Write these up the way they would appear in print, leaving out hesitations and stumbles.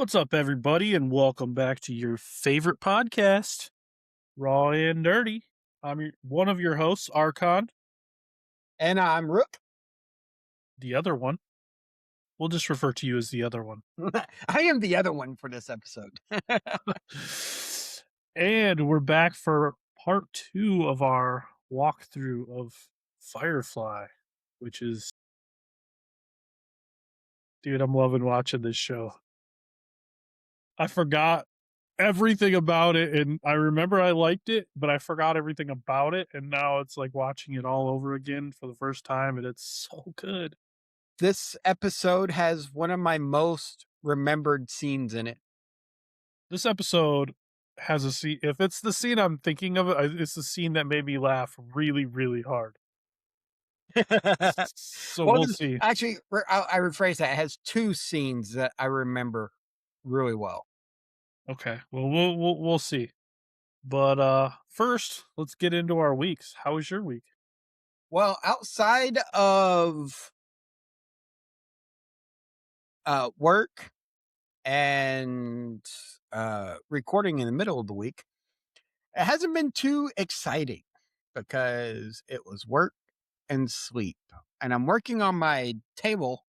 What's up, everybody, and welcome back to your favorite podcast, Raw and Dirty. One of your hosts, Archon. And I'm Rook. The other one, we'll just refer to you as the other one. I am the other one for this episode. And we're back for part 2 of our walkthrough of Firefly, which is, dude, I'm loving watching this show. I forgot everything about it, and I remember I liked it, but I forgot everything about it, and now it's like watching it all over again for the first time, and it's so good. This episode has one of my most remembered scenes in it. This episode has a scene. If it's the scene I'm thinking of, it's the scene that made me laugh really, really hard. So Well, we'll see. actually, I rephrase that. It has two scenes that I remember really well. Okay, well, we'll see. But first, let's get into our weeks. How was your week? Well, outside of work and recording in the middle of the week, it hasn't been too exciting because it was work and sleep. And I'm working on my table.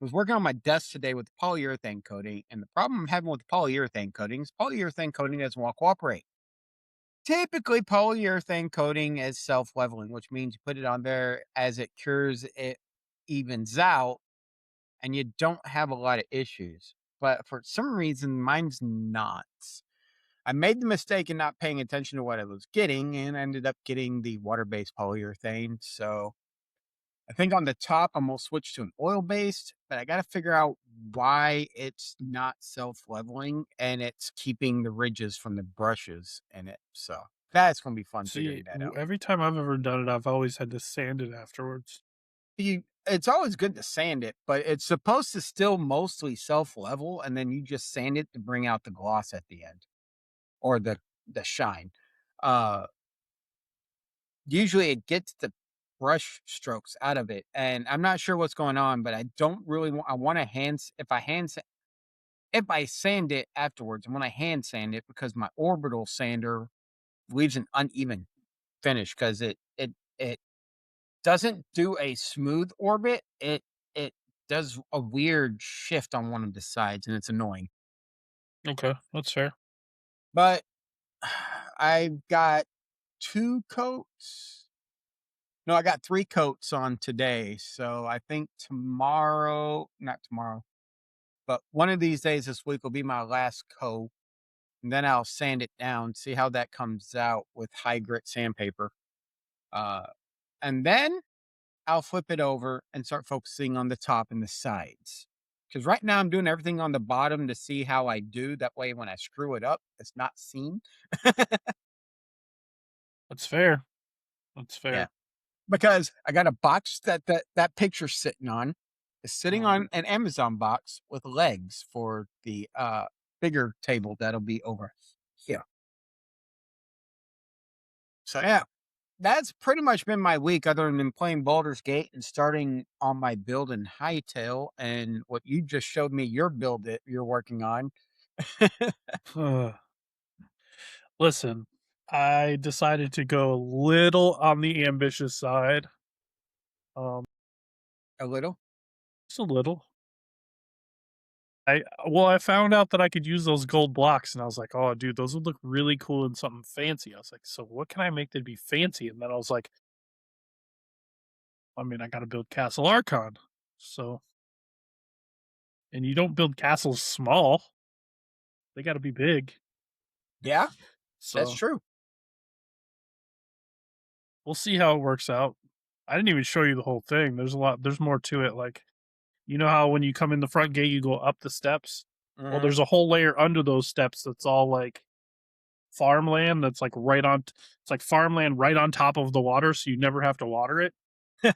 I was working on my desk today with polyurethane coating. And the problem I'm having with polyurethane coating is polyurethane coating doesn't want to cooperate. Typically, polyurethane coating is self-leveling, which means you put it on there as it cures, it evens out, and you don't have a lot of issues. But for some reason, mine's not. I made the mistake in not paying attention to what I was getting and ended up getting the water-based polyurethane. So I think on the top, I'm going to switch to an oil-based, but I got to figure out why it's not self-leveling and it's keeping the ridges from the brushes in it. So that's going to be fun See, figuring that out. every time I've ever done it, I've always had to sand it afterwards. It's always good to sand it, but it's supposed to still mostly self-level, and then you just sand it to bring out the gloss at the end or the shine. Uh, Usually it gets the brush strokes out of it, and I'm not sure what's going on, but I don't really want. I want to if I sand it afterwards, I want to hand sand it because my orbital sander leaves an uneven finish because it doesn't do a smooth orbit. It does a weird shift on one of the sides, and it's annoying. Okay, that's fair. But I've got 2 coats. No, I got 3 coats on today, so I think not tomorrow, but one of these days this week will be my last coat, and then I'll sand it down, see how that comes out with high grit sandpaper. Uh, and then I'll flip it over and start focusing on the top and the sides. Because right now I'm doing everything on the bottom to see how I do. That way, when I screw it up, it's not seen. That's fair. That's Yeah, fair. because I got a box that picture's sitting on. Is sitting Mhm. on an Amazon box with legs for the bigger table that'll be over here. So yeah, that's pretty much been my week, other than playing Baldur's Gate and starting on my build in Hightail, and what you just showed me your build that you're working on. Listen, I decided to go a little on the ambitious side. Um, A little. just a little. I found out that I could use those gold blocks, and I was like, "Oh, dude, those would look really cool in something fancy." I was like, "So what can I make that'd be fancy?" And then I was like, "I mean, I got to build Castle Archon." So, and you don't build castles small; they got to be big. Yeah, that's So true. we'll see how it works out. I didn't even show you the whole thing. There's a lot. There's more to it. Like, you know how when you come in the front gate, you go up the steps. Well, Mhm. there's a whole layer under those steps that's all like farmland. That's like it's like farmland right on top of the water, so you never have to water it. And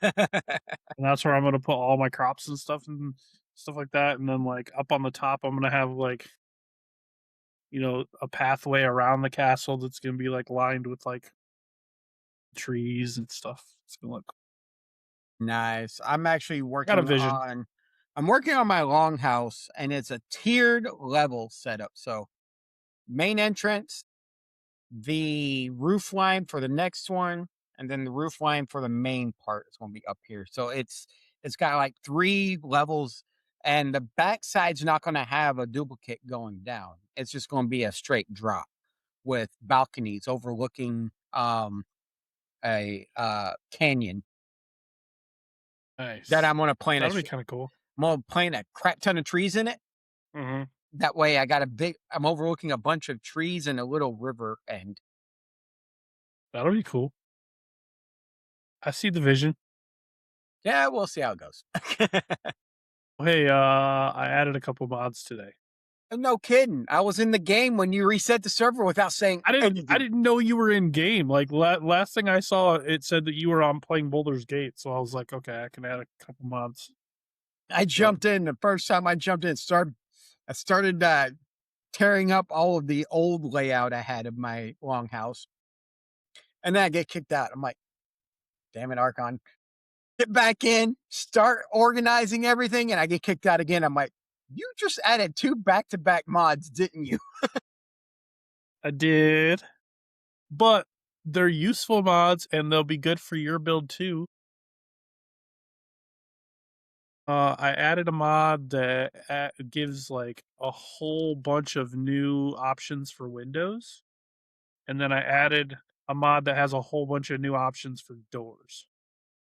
that's where I'm gonna put all my crops and stuff like that. And then like up on the top, I'm gonna have like a pathway around the castle that's gonna be like lined with like trees and stuff. It's gonna look. Nice. I'm actually Got a working vision. on I'm working on my longhouse, and it's a tiered level setup. So main entrance, the roof line for the next one, and then the roof line for the main part is going to be up here. So it's got like 3 levels, and the backside's not going to have a duplicate going down. It's just going to be a straight drop with balconies overlooking a canyon that Nice. I'm going to plant That'll be kind of cool. I'm going to plant a crap ton of trees in it. Hmm. That way I'm overlooking a bunch of trees and a little river end. That'll be cool. I see the vision. Yeah, we'll see how it goes. Hey, I added a couple mods today. No kidding. I was in the game when you reset the server without saying I anything. didn't know you were in game. Like last thing I saw, it said that you were on playing Boulder's Gate. So I was like, okay, I can add a couple mods. I So jumped in the first time I jumped in. I started tearing up all of the old layout I had of my longhouse, and then I get kicked out. I'm like, damn it, Archon. Get back in, start organizing everything, and I get kicked out again. I'm like, you just added 2 back-to-back mods, didn't you? I did, but they're useful mods and they'll be good for your build too. I added a mod that gives like a whole bunch of new options for Windows, and then I added a mod that has a whole bunch of new options for doors.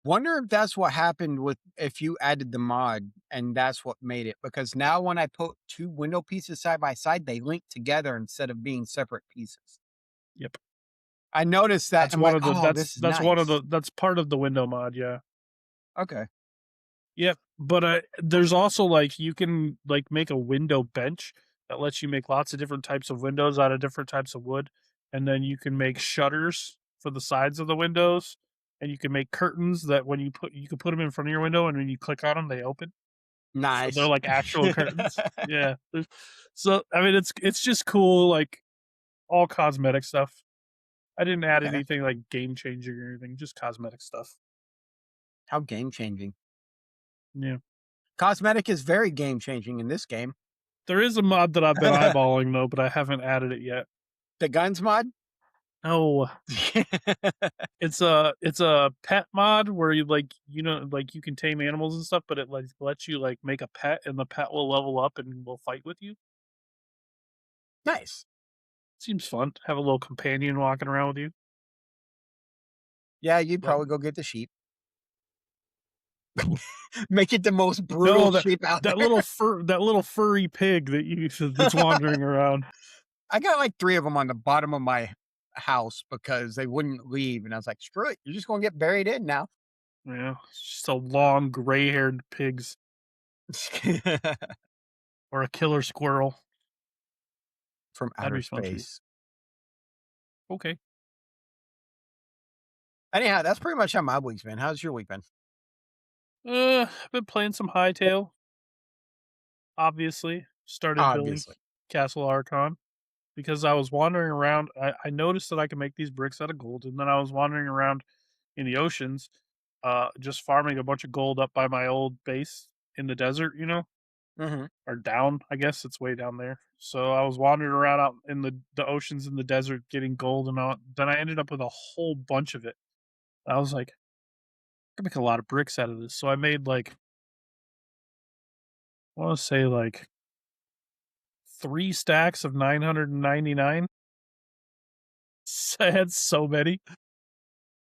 Wonder if that's what happened with if you added the mod and that's what made it. Because now when I put 2 window pieces side by side, they link together instead of being separate pieces. Yep, I noticed that. that's I'm one like, of the oh, this is that's one of nice. the that's part of the window mod. Yeah. Okay. Yep, but there's also like you can like make a window bench that lets you make lots of different types of windows out of different types of wood, and then you can make shutters for the sides of the windows, and you can make curtains that when you can put them in front of your window, and when you click on them, they open. So they're Nice. like actual curtains. Yeah. So I mean, it's just cool, like all cosmetic stuff. I didn't add Okay. anything like game changing or anything, just cosmetic stuff. How game changing. Yeah. Cosmetic is very game changing in this game. There is a mod that I've been eyeballing though, but I haven't added it yet. The guns mod? No, it's a pet mod where you like like you can tame animals and stuff, but it like lets you like make a pet and the pet will level up and will fight with you. Nice. Seems fun. Have a little companion walking around with you. Yeah, you'd But probably go get the sheep. Make it the most brutal no, sheep out there. that little furry pig that's wandering around. I got like 3 of them on the bottom of my house because they wouldn't leave, and I was like, "Screw it, you're just gonna get buried in now." Yeah, it's just a long gray-haired pigs or a killer squirrel. From That'd outer be fun too. space. Okay. Anyhow, that's pretty much how my week's been. How's your week been? I've been playing some Hightail. Obviously, started building Obviously. Castle Archon because I was wandering around. I noticed that I can make these bricks out of gold, and then I was wandering around in the oceans, just farming a bunch of gold up by my old base in the desert, Mhm. or down. I guess it's way down there. So I was wandering around out in the oceans in the desert getting gold, and then I ended up with a whole bunch of it. I was like, I can make a lot of bricks out of this. So I made like I want to say like 3 stacks of 999. I had so many.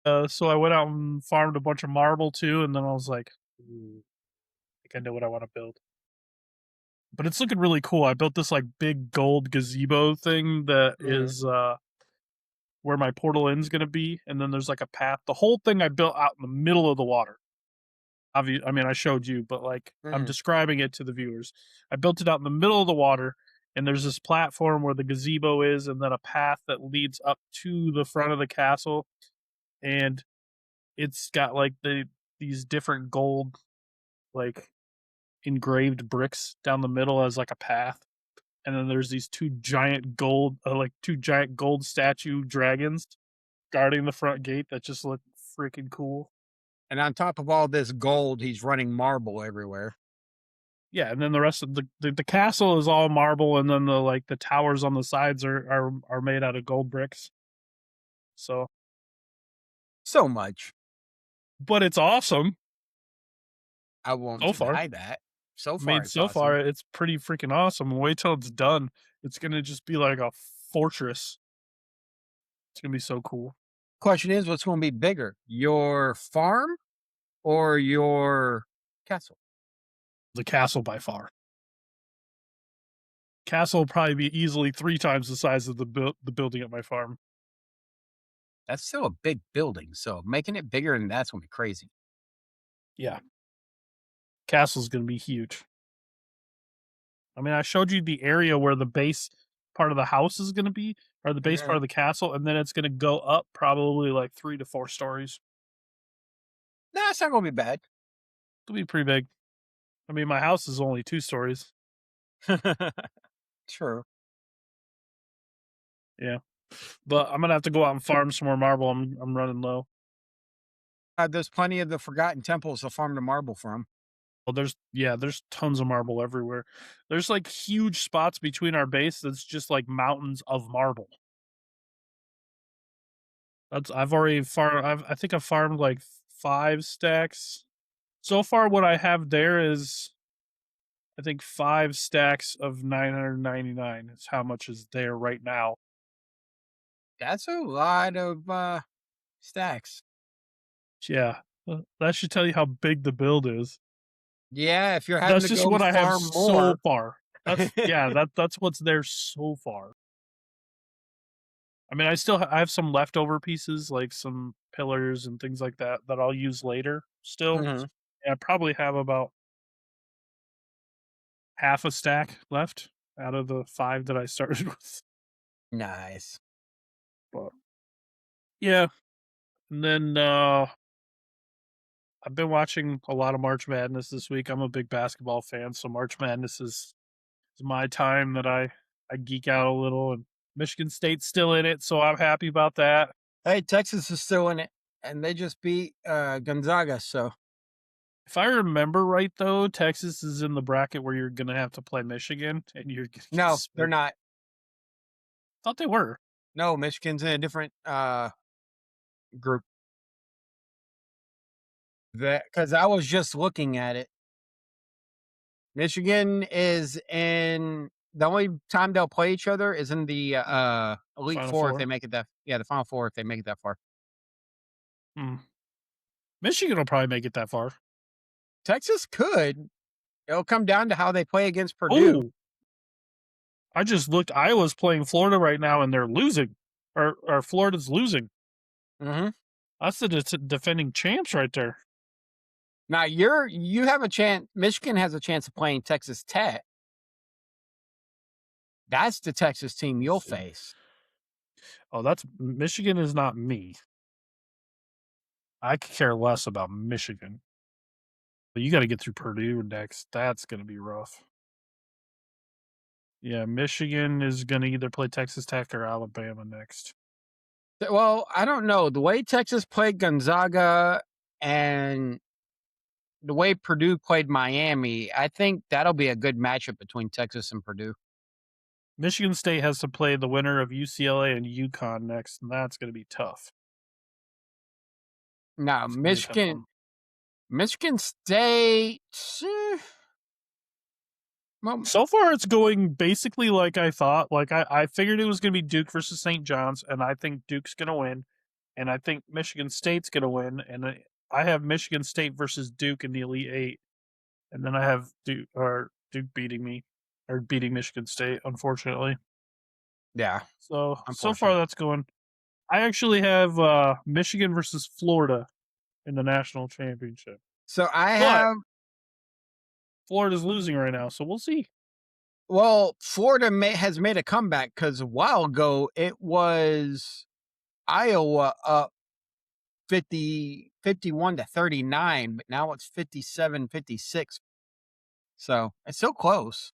So I went out and farmed a bunch of marble too, and then I was like, "Ooh, I think I know what I want to build." But it's looking really cool. I built this like big gold gazebo thing that Mhm. is where my portal end's gonna be, and then there's like a path. The whole thing I built out in the middle of the water. I mean, I showed you, but like I'm Mhm. describing it to the viewers. I built it out in the middle of the water, and there's this platform where the gazebo is, and then a path that leads up to the front of the castle, and it's got like these different gold like engraved bricks down the middle as like a path, and then there's these two giant gold statue dragons guarding the front gate that just look freaking cool. And on top of all this gold, he's running marble everywhere. Yeah, and then the rest of the castle is all marble, and then the towers on the sides are made out of gold bricks. So, So much. but it's awesome I won't so far. deny that. So I far, mean, it's so awesome. far it's pretty freaking awesome. Wait till it's done. It's gonna just be like a fortress. It's gonna be so cool. Question is, what's going to be bigger, your farm or your castle? The castle by far. Castle will probably be easily 3 times the size of the building at my farm. That's still a big building, so making it bigger than that's going to be crazy. Yeah, castle's gonna be huge. I mean, I showed you the area where the base part of the house is gonna be, or the base part Mhm. of the castle, and then it's gonna go up probably like 3 to 4 stories. Nah, it's not going to be bad. It'll be pretty big. I mean, my house is only 2 stories. True. Yeah, but I'm gonna have to go out and farm some more marble. I'm running low. There's plenty of the forgotten temples to farm the marble from. Well, there's tons of marble everywhere. There's like huge spots between our base that's just like mountains of marble. That's I've already farmed. I think I've farmed like 5 stacks so far. What I have there is I think 5 stacks of 999 is how much is there right now. That's a lot of stacks. Yeah, that should tell you how big the build is. Yeah, if you're having That's to just go what I have farm so more. far. That's what's there so far. I mean, I have some leftover pieces, like some pillars and things like that, that I'll use later still. Mhm. I probably have about half a stack left out of the 5 that I started with. Nice. But yeah, and then I've been watching a lot of March Madness this week. I'm a big basketball fan, so March Madness is my time that I geek out a little, and Michigan State's still in it, so I'm happy about that. Hey, Texas is still in it, and they just beat Gonzaga. So If I remember right, though, Texas is in the bracket where you're gonna have to play Michigan, and you're gonna get no, they're smoked. not. Thought they were. No, Michigan's in a different group. That because I was just looking at it. Michigan is in the only time they'll play each other is in the Elite Final Four if they Four. make it that the Final Four if they make it that far. Hmm. Michigan will probably make it that far. Texas could. It'll come down to how they play against Purdue. Oh, I just looked. Iowa's playing Florida right now, and they're losing, or Florida's losing. Hmm. That's the defending champs right there. Now you have a chance. Michigan has a chance of playing Texas Tech. That's the Texas team you'll Let's see. face. Oh, that's Michigan is not me. I could care less about Michigan. But you got to get through Purdue next. That's going to be rough. Yeah, Michigan is going to either play Texas Tech or Alabama next. Well, I don't know. The way Texas played Gonzaga and the way Purdue played Miami, I think that'll be a good matchup between Texas and Purdue. Michigan State has to play the winner of UCLA and UConn next, and that's going to be tough. Now, It's going to be a tough one. Michigan State. Well, So far, it's going basically like I thought. Like I figured it was going to be Duke versus St. John's, and I think Duke's going to win, and I think Michigan State's going to win, and I have Michigan State versus Duke in the Elite Eight, and then I have Duke beating me or beating Michigan State, unfortunately. yeah, So far unfortunate. that's going. I actually have Michigan versus Florida in the national championship, So I but have. Florida's losing right now, so we'll see. Well, Florida has made a comeback because a while ago it was Iowa up 51 to 39, but now it's 57-56. So it's still close.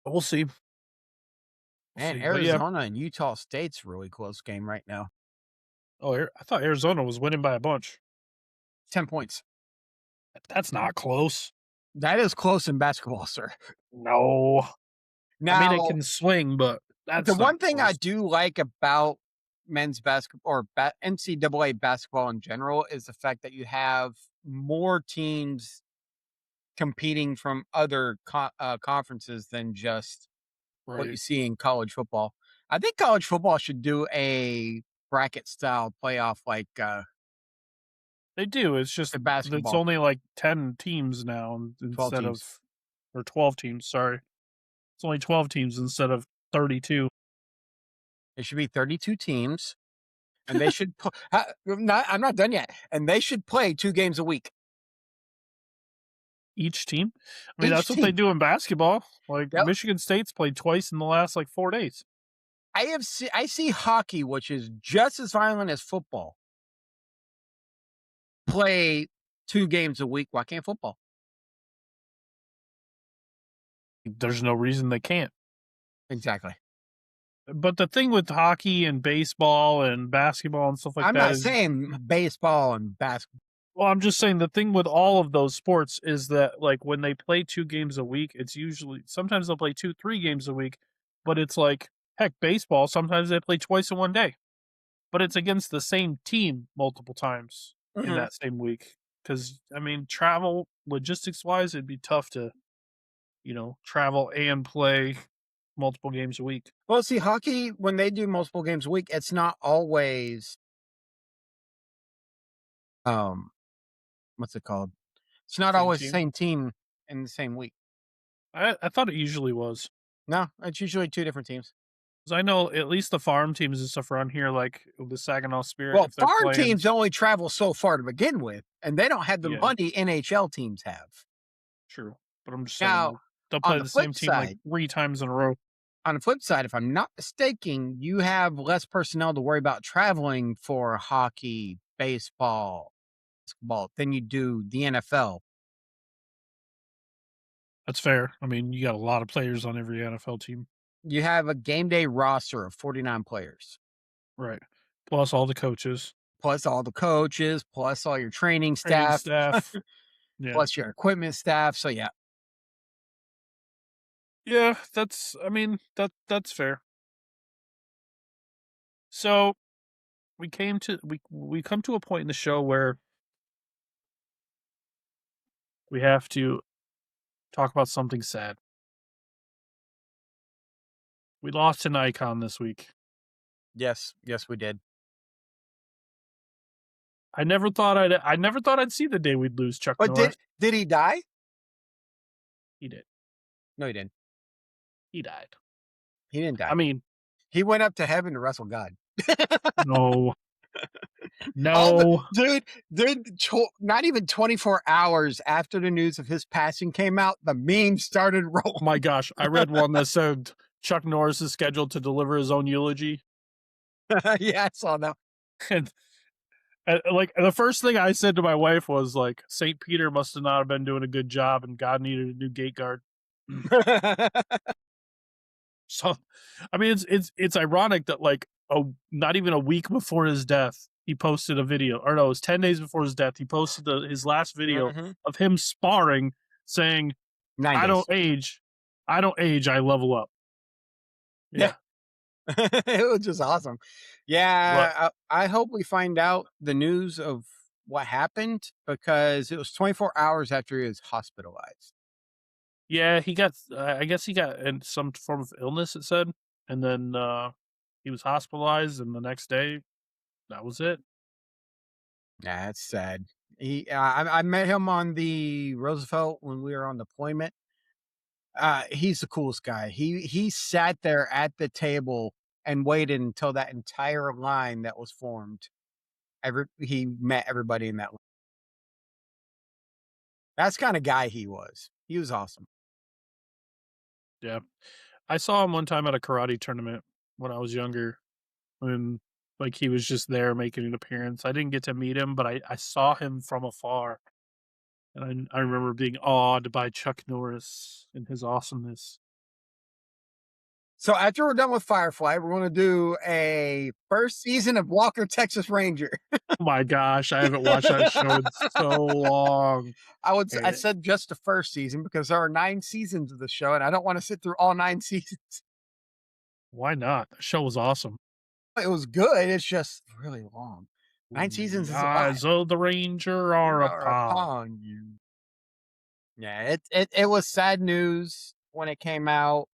We'll see. We'll And see. But yeah. Arizona and Utah State's a really close game right now. Oh, I thought Arizona was winning by a bunch. 10 points. That's not close. That is close in basketball, sir. No. I mean, it Now, can swing, but the that's not one thing I close. do like about men's basketball or NCAA basketball in general is the fact that you have more teams competing from other conferences than just what you Right. see in college football. I think college football should do a bracket style playoff like They do. It's just the it's basketball, only like 10 teams now 12 instead teams. of, or 12 teams, sorry. It's only 12 teams instead of 32. It should be 32 teams, and they should. I'm not done yet, and they should play 2 games a week Each team. I mean, each that's what they team. do in basketball. Like Yep. Michigan State's played twice in the last like 4 days. I see hockey, which is just as violent as football, play 2 games a week. Why can't football? There's no reason they can't. Exactly. But the thing with hockey and baseball and basketball and stuff like I'm that not is, saying baseball and basketball. well, I'm just saying the thing with all of those sports is that like when they play 2 games a week, it's usually sometimes they'll play 2, 3 games a week, but it's like heck, baseball, sometimes they play twice in one day. But it's against the same team multiple times in Mhm. that same week. Because I mean, travel logistics wise, it'd be tough to, travel and play multiple games a week. Well, see, hockey when they do multiple games a week, it's not always um what's it called? It's not Same always the team. same team in the same week. I thought it usually was. No, it's usually 2 different teams. 'Cause I know at least the farm teams and stuff around here, like the Saginaw Spirit, Well, if they're farm playing, teams only travel so far to begin with, and they don't have the yeah, money NHL teams have. true. But I'm just saying, Now, like, they'll on play the the flip same team like side 3 times in a row. if I'm not mistaken, you have less personnel to worry about traveling for hockey, baseball, basketball than you do the NFL. That's fair. I mean, you got a lot of players on every NFL team, You have a game day roster of 49 players, right? Plus all the coaches, plus all the coaches, plus all your training training staff, staff. Yeah. plus your equipment staff. So yeah, Yeah, that's I mean, that's fair. So, we come to a point in the show where we have to talk about something sad. We lost an icon this week. yes, yes, we did. I never thought I'd see the day we'd lose Chuck But Norris. did he die? He did. No, he didn't. He died. He didn't I die. mean, He went up to heaven to wrestle God. no. All the No. not even 24 hours after the news of his passing came out, the memes started Oh my rolling. gosh, I read one that said Chuck Norris is scheduled to deliver his own eulogy, Yeah, I saw that. and like the first thing I said to my wife was like, Saint Peter must have not have been doing a good job, and God needed a new gate guard. So, I mean, it's ironic that like not even a week before his death, he posted a video, or no, it was 10 days before his death. He posted his last video Mhm. of him sparring, saying, 9 "I don't days. age, I don't age, I level up." Yeah. Yeah, It was just awesome. but Yeah, I hope we find out the news of what happened because it was 24 hours after he was hospitalized. yeah, he got. I guess he got in some form of illness. It said, and then he was hospitalized, and the next day, that was it. Yeah, it's sad. I met him on the Roosevelt when we were on deployment. He's the coolest guy. He sat there at the table and waited until that entire line that was formed. He met everybody in that line. That's kind of guy he was. He was awesome. Yeah, I saw him one time at a karate tournament when I was younger, when like he was just there making an appearance. I didn't get to meet him, but I saw him from afar, and I remember being awed by Chuck Norris and his awesomeness. So after we're done with Firefly, we're going to do a first season of Walker, Texas Ranger. Oh my gosh, I haven't watched that show in so long. I And said just the first season because there are 9 seasons of the show, and I don't want to sit through all 9 seasons. why not? The show was awesome. It was good. It's just really long. Nine When seasons the is a lot. eyes of the ranger are Are upon. upon you. Yeah, it was sad news when it came out.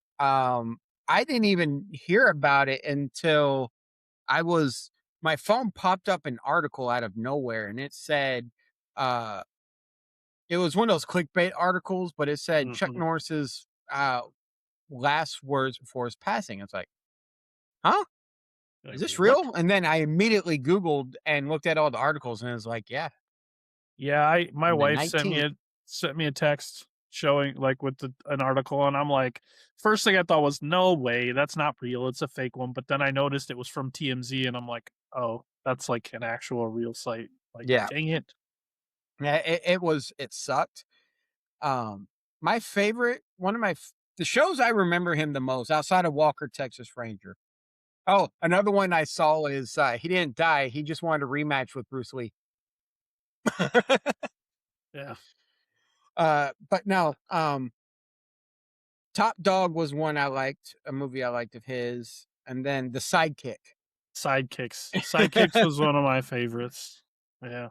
I didn't even hear about it until I was my phone popped up an article out of nowhere and it said it was one of those clickbait articles, but it said Chuck Mhm. Norris's last words before his passing. It's like, huh? Is Like, this what? real? And then I immediately Googled and looked at all the articles and it was like, yeah, Yeah, I my on the wife 19th. sent me a text showing like with an article, and I'm like, first thing I thought was, no way, that's not real. It's a fake one. But then I noticed it was from TMZ, and I'm like, oh, that's like an actual real site. Like, Yeah. dang it. Yeah, it sucked. Um, my favorite, one of my the shows I remember him the most outside of Walker, Texas Ranger. Oh, another one I saw is he didn't die. He just wanted a rematch with Bruce Lee. Yeah, But no, Top Dog was one I liked, a movie I liked of his, and then The Sidekick. sidekicks. Sidekicks was one of my favorites. Yeah,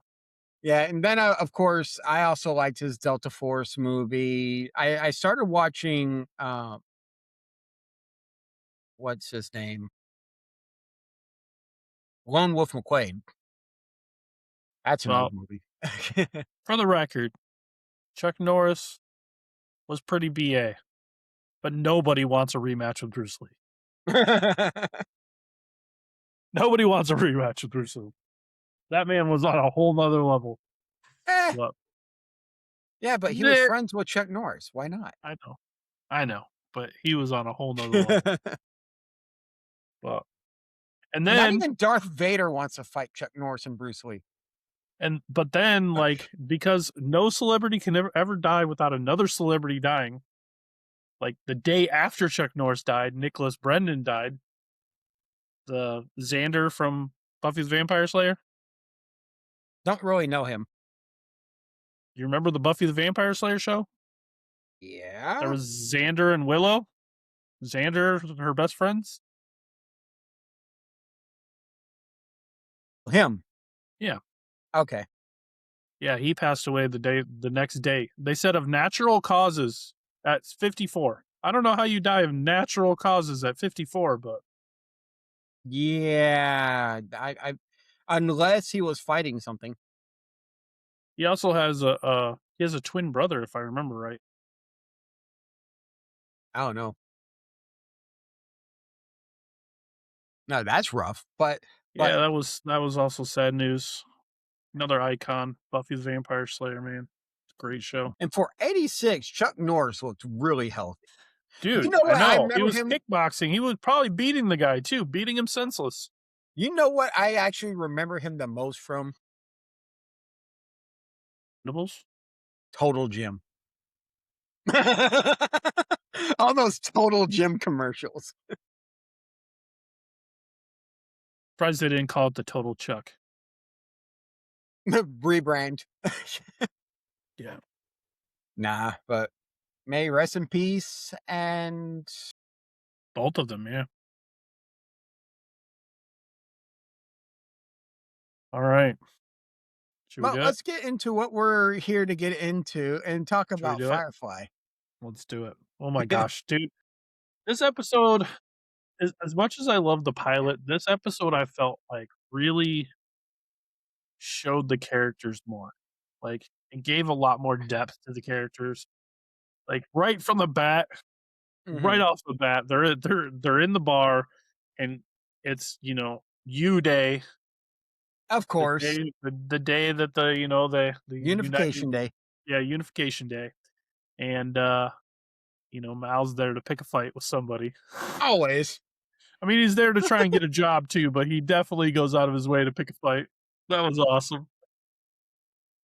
Yeah, and then of course I also liked his Delta Force movie. I started watching what's his name? Lone Wolf McQuade. That's another well, movie. for the record, Chuck Norris was pretty BA, but nobody wants a rematch with Bruce Lee. Nobody wants a rematch with Bruce Lee. That man was on a whole nother level. Eh, But yeah, but he was there, friends with Chuck Norris. Why not? I know, but he was on a whole nother level. But and Not then even Darth Vader wants to fight Chuck Norris and Bruce Lee. but then like because no celebrity can ever die without another celebrity dying. Like the day after Chuck Norris died, Nicholas Brendan died. The Xander from Buffy the Vampire Slayer. Don't really know him. You remember the Buffy the Vampire Slayer show? There Yeah, was Xander and Willow. Xander, her best friends. him. Yeah, Okay. yeah. He passed away the next day. They said of natural causes at 54. I don't know how you die of natural causes at 54, but Yeah, I unless he was fighting something. he also has a twin brother, if I remember right. I don't know. No, that's rough. But Yeah, that was also sad news. Another icon, Buffy the Vampire Slayer, man. It's a great show. and for 86, Chuck Norris looked really healthy. You Dude, know I what I know. He remember was him? kickboxing. He was probably beating the guy too, beating him senseless. You know what I actually remember him the most from? Nibbles? Total Gym. All those Total Gym commercials. Surprised they didn't call it the Total Chuck. Rebrand. Yeah. Nah, but may rest in peace. And Both of them, yeah. All right. Should we well, do it? let's get into what we're here to get into and talk Should we about do it? Firefly. Let's do it. Oh my gosh, dude. This episode is as much as I love the pilot, this episode I felt like really showed the characters more. Like it gave a lot more depth to the characters. Like right from the bat, Hmm. right off the bat, they're in the bar and it's, U Day, Of course, the day that the unite Unification Day. yeah, unification day. And Mal's there to pick a fight with somebody. Always. I mean, he's there to try and get a job too, but he definitely goes out of his way to pick a fight. That was awesome.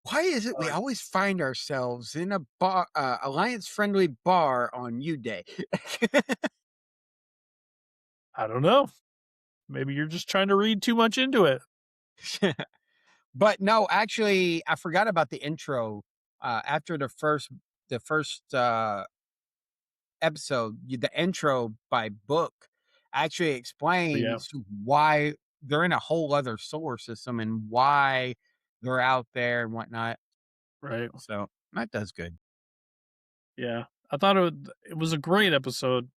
Why is it we Uh, always find ourselves in a bar, alliance friendly bar on U Day? I don't know. Maybe you're just trying to read too much into it. But no, actually, I forgot about the intro. After the first episode, the intro by book actually But yeah, explains why they're in a whole other solar system and why they're out there and whatnot. right. So that does good. Yeah. I thought it was a great episode.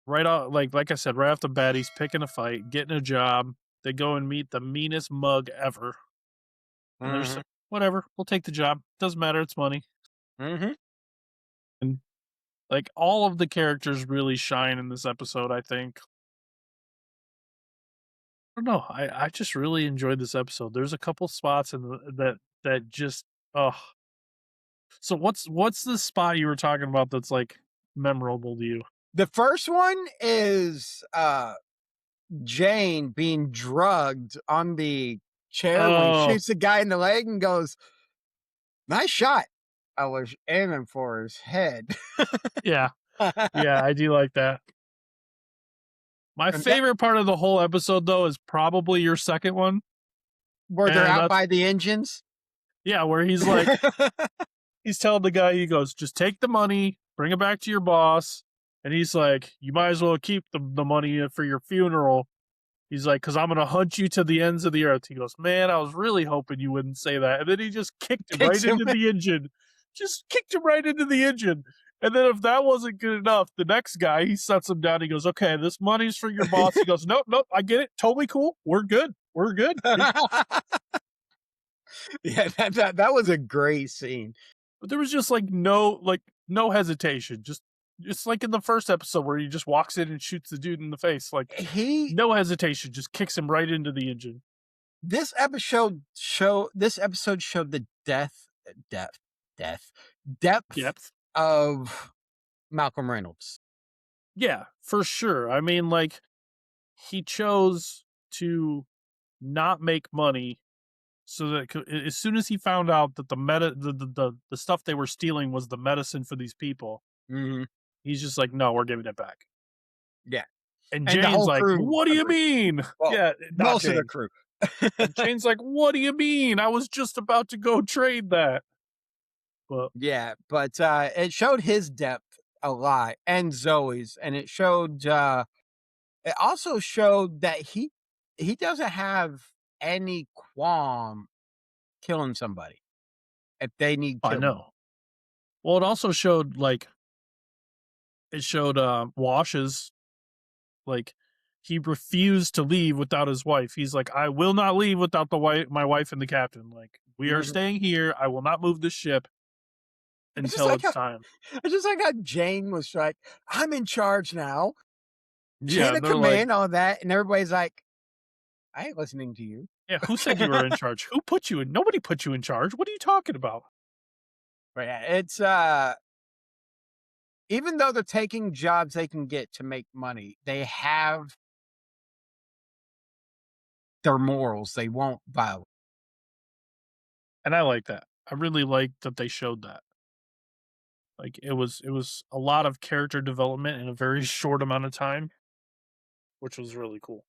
Right off, like I said, right off the bat, he's picking a fight, getting a job. They go and meet the meanest mug ever, and they're just Hmm. like, whatever, we'll take the job. Doesn't matter, it's money. Hmm. And like all of the characters really shine in this episode. I think. I don't know. I just really enjoyed this episode. There's a couple spots in that just oh. So what's the spot you were talking about that's like memorable to you? The first one is Jane being drugged on the chair when he Oh shoots the guy in the leg and goes, "Nice shot." I was aiming for his head. yeah, yeah, I do like that. My And that favorite part of the whole episode, though, is probably your second one, where they're and out that's by the engines. yeah, where he's like, he's telling the guy, he goes, "Just take the money, bring it back to your boss," and he's like, "You might as well keep the money for your funeral." He's like, "Cause I'm gonna hunt you to the ends of the earth." He goes, "Man, I was really hoping you wouldn't say that," and then he just kicked him right Kicks him. into the engine, just kicked him right into the engine. And then if that wasn't good enough, the next guy, he sets him down. He goes, "Okay, this money's for your boss." He goes, "Nope, nope, I get it. Totally cool. We're good. We're good." Yeah, that was a great scene. But there was just like no hesitation. Just it's like in the first episode where he just walks in and shoots the dude in the face. Like He no hesitation, just kicks him right into the engine. this episode showed the depth death depth Depth. of Malcolm Reynolds. Yeah, for sure. I mean, like he chose to not make money so that as soon as he found out that the stuff they were stealing was the medicine for these people, Hmm. he's just like, no, we're giving it back. Yeah, And and the Jane's whole like, crew what do you agreed. mean? Well, Yeah, not most of the Jane. crew. And Jane's like, what do you mean? I was just about to go trade that. But Yeah, but it showed his depth a lot and Zoe's, and it also showed that he doesn't have any qualm killing somebody if they need I killing. know. Well, it also showed like it showed Wash's like he refused to leave without his wife. He's like, I will not leave without my wife and the captain. Like, we are Mhm. staying here. I will not move this ship It's just until like it's how time. it's just like how Jane was like, "I'm in charge now, chain Yeah, of and they're like, command, all that," and everybody's like, "I ain't listening to you." yeah, who said you were in charge? Who put you in? Nobody put you in charge. What are you talking about? But yeah, it's even though they're taking jobs they can get to make money, they have their morals. They won't violate. And I like that. I really like that they showed that. Like it was a lot of character development in a very short amount of time, which was really cool.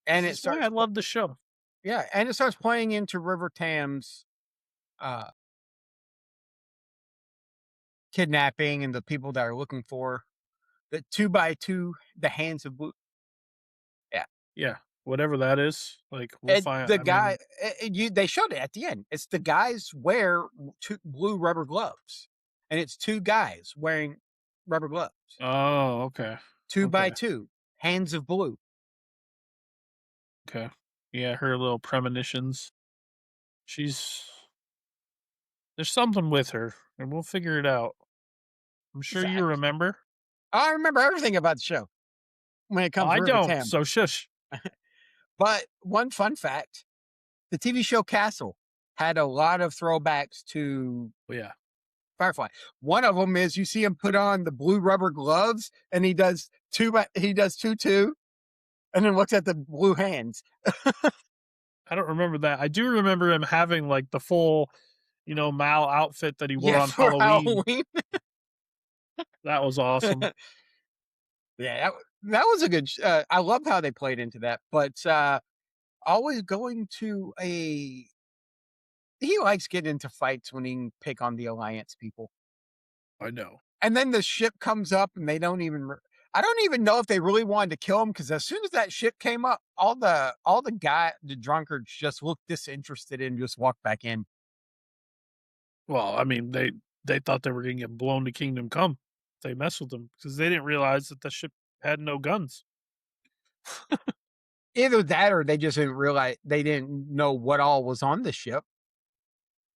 And This is why I love the show. yeah, and it starts playing into River Tam's uh kidnapping and the people that are looking for the two by two, the hands of blue. Yeah. Yeah, whatever that is, like we'll And find. the I guy, mean, they showed it at the end. It's the guys wear two blue rubber gloves, and it's two guys wearing rubber gloves, oh, okay, two by okay, two, hands of blue. okay. Yeah, her little premonitions. She's there's something with her, and we'll figure it out. I'm sure you Exactly. remember. I remember everything about the show when it comes to I River don't, Tam. so shush. But one fun fact: the TV show Castle had a lot of throwbacks to But yeah, Firefly. One of them is you see him put on the blue rubber gloves, and he does two, and then looks at the blue hands. I don't remember that. I do remember him having like the full, Mal outfit that he wore Yeah, on for Halloween. Halloween. That was awesome. Yeah, that was a good. I love how they played into that, but always going to a. He likes getting into fights when he can pick on the alliance people, I know. and then the ship comes up, and they don't even. I don't even know if they really wanted to kill him because as soon as that ship came up, the drunkards just looked disinterested and just walked back in. Well, I mean, they thought they were gonna get blown to Kingdom Come. They messed with them because they didn't realize that the ship had no guns. Either that, or they just didn't realize they didn't know what all was on the ship.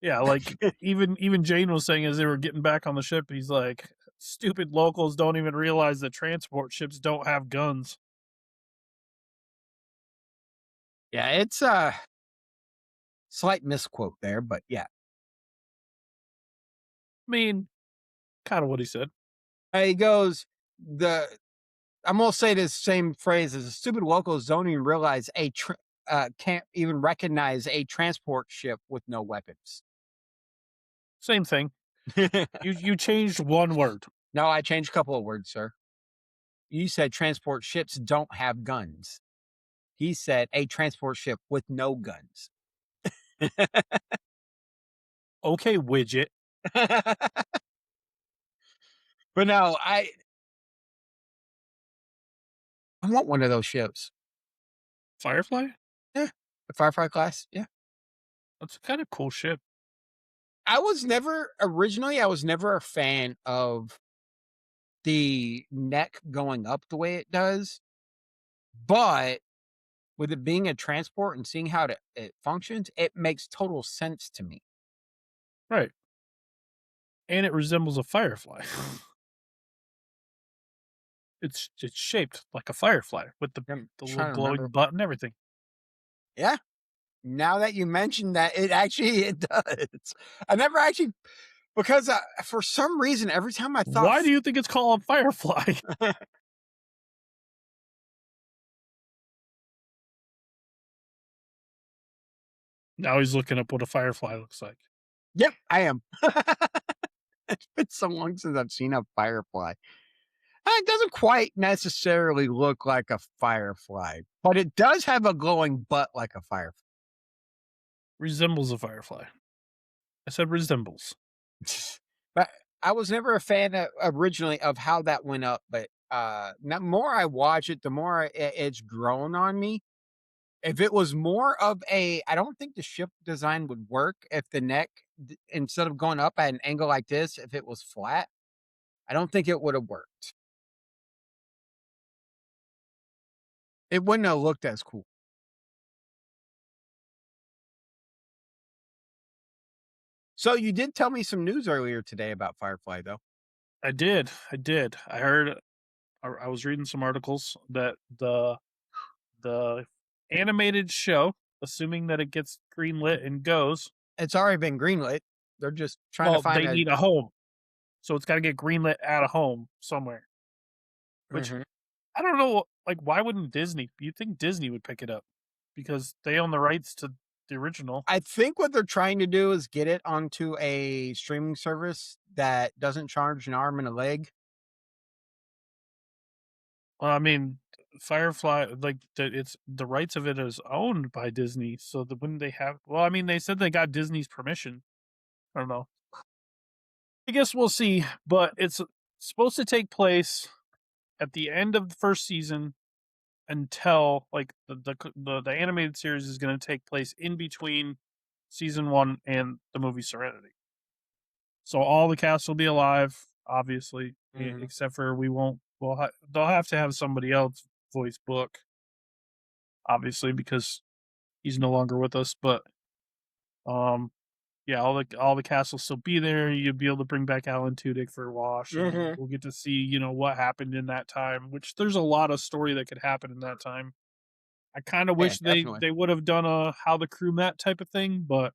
Yeah, like even Jane was saying as they were getting back on the ship, he's like, "Stupid locals don't even realize that transport ships don't have guns." Yeah, it's a slight misquote there, but yeah. I mean, kind of what he said. He goes, the I'm gonna say this same phrase as the stupid locals don't even realize can't even recognize a transport ship with no weapons. Same thing. You changed one word. No, I changed a couple of words, sir. You said transport ships don't have guns. He said a transport ship with no guns. Okay, widget. But no, I want one of those ships. Firefly? Yeah, the Firefly class. Yeah. That's a kind of cool ship. I was never a fan of the neck going up the way it does, but with it being a transport and seeing how it functions, it makes total sense to me. Right. And it resembles a firefly. It's shaped like a firefly with I'm the little trying to glowing remember. butt and everything. Yeah, now that you mentioned that, it does. I never actually because for some reason every time I thought Why do you think it's called Firefly? Now he's looking up what a firefly looks like. yep, I am. It's been so long since I've seen a firefly. It doesn't quite necessarily look like a firefly, but it does have a glowing butt like a firefly. Resembles a firefly. I said resembles. But I was never a fan originally of how that went up, but the more I watch it, the more it's grown on me. If it was more of I don't think the ship design would work if the neck, instead of going up at an angle like this, if it was flat, I don't think it would have worked. It wouldn't have looked as cool. So you did tell me some news earlier today about Firefly, though. I did. I did. I heard. I was reading some articles that the animated show, assuming that it gets greenlit and goes, It's already been greenlit. They're just trying to well, find they a. need a home, so it's got to get greenlit at a home somewhere. Which Mhm. I don't know. Like, why wouldn't Disney? You'd think Disney would pick it up because they own the rights to the original. I think what they're trying to do is get it onto a streaming service that doesn't charge an arm and a leg. Well, I mean, Firefly, like it's the rights of it is owned by Disney, so wouldn't they have? Well, I mean, they said they got Disney's permission. I don't know. I guess we'll see, but it's supposed to take place at the end of the first season until like the animated series is going to take place in between season 1 and the movie Serenity. So all the cast will be alive, obviously, Mhm. except for we won't. They'll have to have somebody else voice Book, obviously, because he's no longer with us. But um, yeah, all the cast will still be there. You'll be able to bring back Alan Tudyk for Wash, and Mhm. we'll get to see what happened in that time. Which there's a lot of story that could happen in that time. I kind of Yeah, wish definitely. they would have done a how the crew met type of thing, but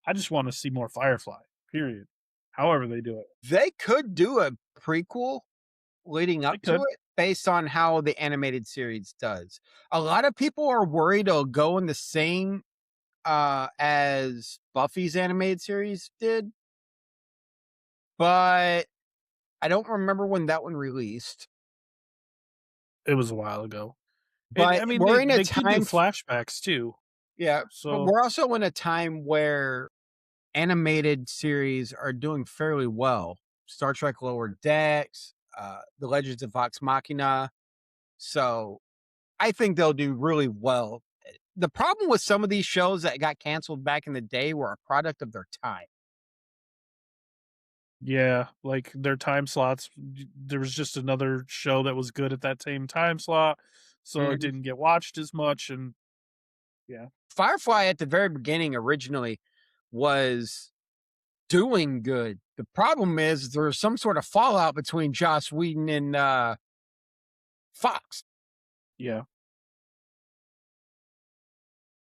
I just want to see more Firefly. Period. However they do it, They could do a prequel leading they up to could. it based on how the animated series does. A lot of people are worried it'll go in the same as Buffy's animated series did, but I don't remember when that one released. It was a while ago. And But I mean, we're in a they could do time flashbacks too. yeah, but So we're also in a time where animated series are doing fairly well. Star Trek Lower Decks, The Legends of Vox Machina. So I think they'll do really well. The problem with some of these shows that got canceled back in the day were a product of their time. yeah, like their time slots. There was just another show that was good at that same time slot, so it Mhm. didn't get watched as much. And yeah, Firefly at the very beginning originally was doing good. The problem is there's some sort of fallout between Joss Whedon and Fox. yeah,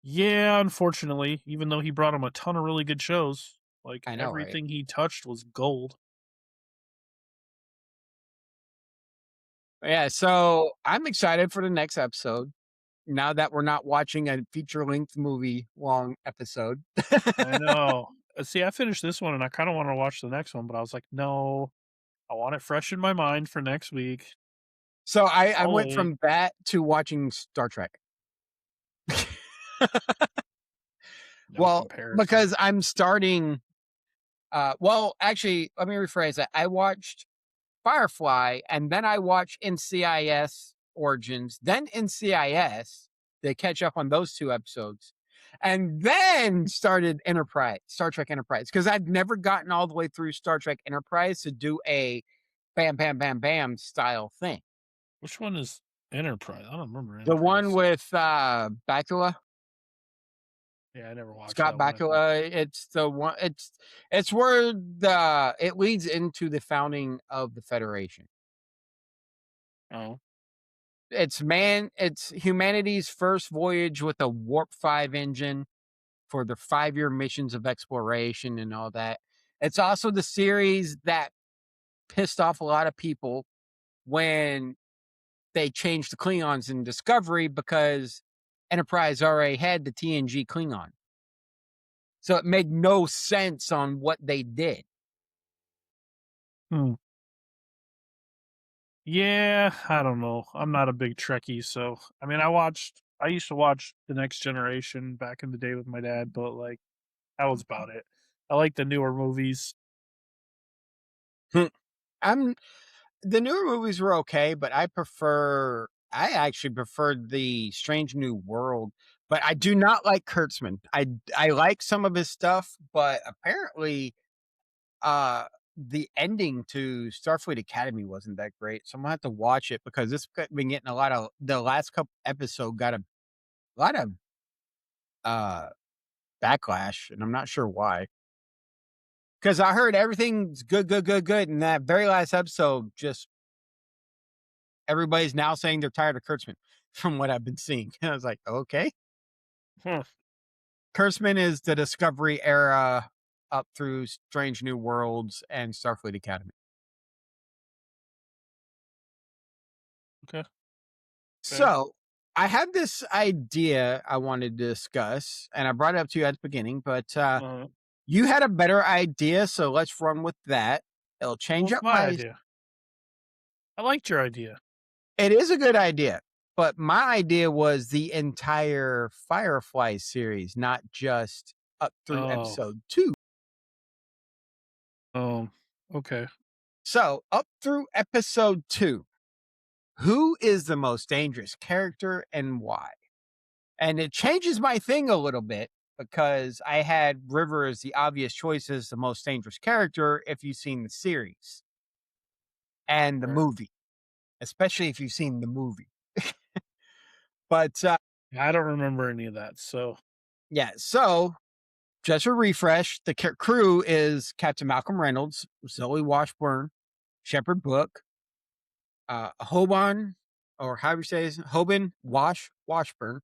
yeah. Unfortunately, even though he brought him a ton of really good shows, like I know, right? everything he touched was gold. Yeah, so I'm excited for the next episode. Now that we're not watching a feature length movie long episode. I know. See, I finished this one and I kind of want to watch the next one, but I was like, no, I want it fresh in my mind for next week. So I I'll went wait. from that to watching Star Trek. No Well, comparison. because I'm starting well, actually, let me rephrase that. I watched Firefly and then I watched NCIS Origins, then NCIS to catch up on those two episodes. And then started Enterprise, Star Trek Enterprise, because I'd never gotten all the way through Star Trek Enterprise to do a bam, bam, bam, bam style thing. Which one is Enterprise? I don't remember The one Enterprise. with Bakula, Yeah, I never watched Scott that one, I think. Bakula. It's the one. It's where the it leads into the founding of the Federation. Oh. It's humanity's first voyage with a warp 5 engine for their 5-year missions of exploration and all that. It's also the series that pissed off a lot of people when they changed the Klingons in Discovery because Enterprise already had the TNG Klingon. So it made no sense on what they did. Hmm. Yeah, I don't know. I'm not a big Trekkie, so I mean, I used to watch The Next Generation back in the day with my dad, but like that was about it. I like the newer movies. I'm the newer movies were okay, but I actually preferred the Strange New World, but I do not like Kurtzman. I like some of his stuff, but apparently uh the ending to Starfleet Academy wasn't that great. So I'm gonna have to watch it because been getting a lot of the last couple episode got a lot of uh backlash, and I'm not sure why. Because I heard everything's good, good, good, good, and that very last episode just everybody's now saying they're tired of Kurtzman from what I've been seeing. I was like, okay. Huh. Kurtzman is the Discovery era up through Strange New Worlds and Starfleet Academy. Okay. Fair. So I have this idea I wanted to discuss, and I brought it up to you at the beginning, but Uh, you had a better idea, so let's run with that. It'll what change was up my idea? I liked your idea. it is a good idea, but my idea was the entire Firefly series, not just up through Oh. episode 2. Oh. Okay. So, up through episode 2, who is the most dangerous character and why? And it changes my thing a little bit because I had River as the obvious choice as the most dangerous character if you've seen the series and the Fair. movie, especially if you've seen the movie. But I don't remember any of that, so yeah, so just a refresh, the crew is Captain Malcolm Reynolds, Zoe Washburn, Shepard Book, Hoban, or how you say it, Hoban Washburn,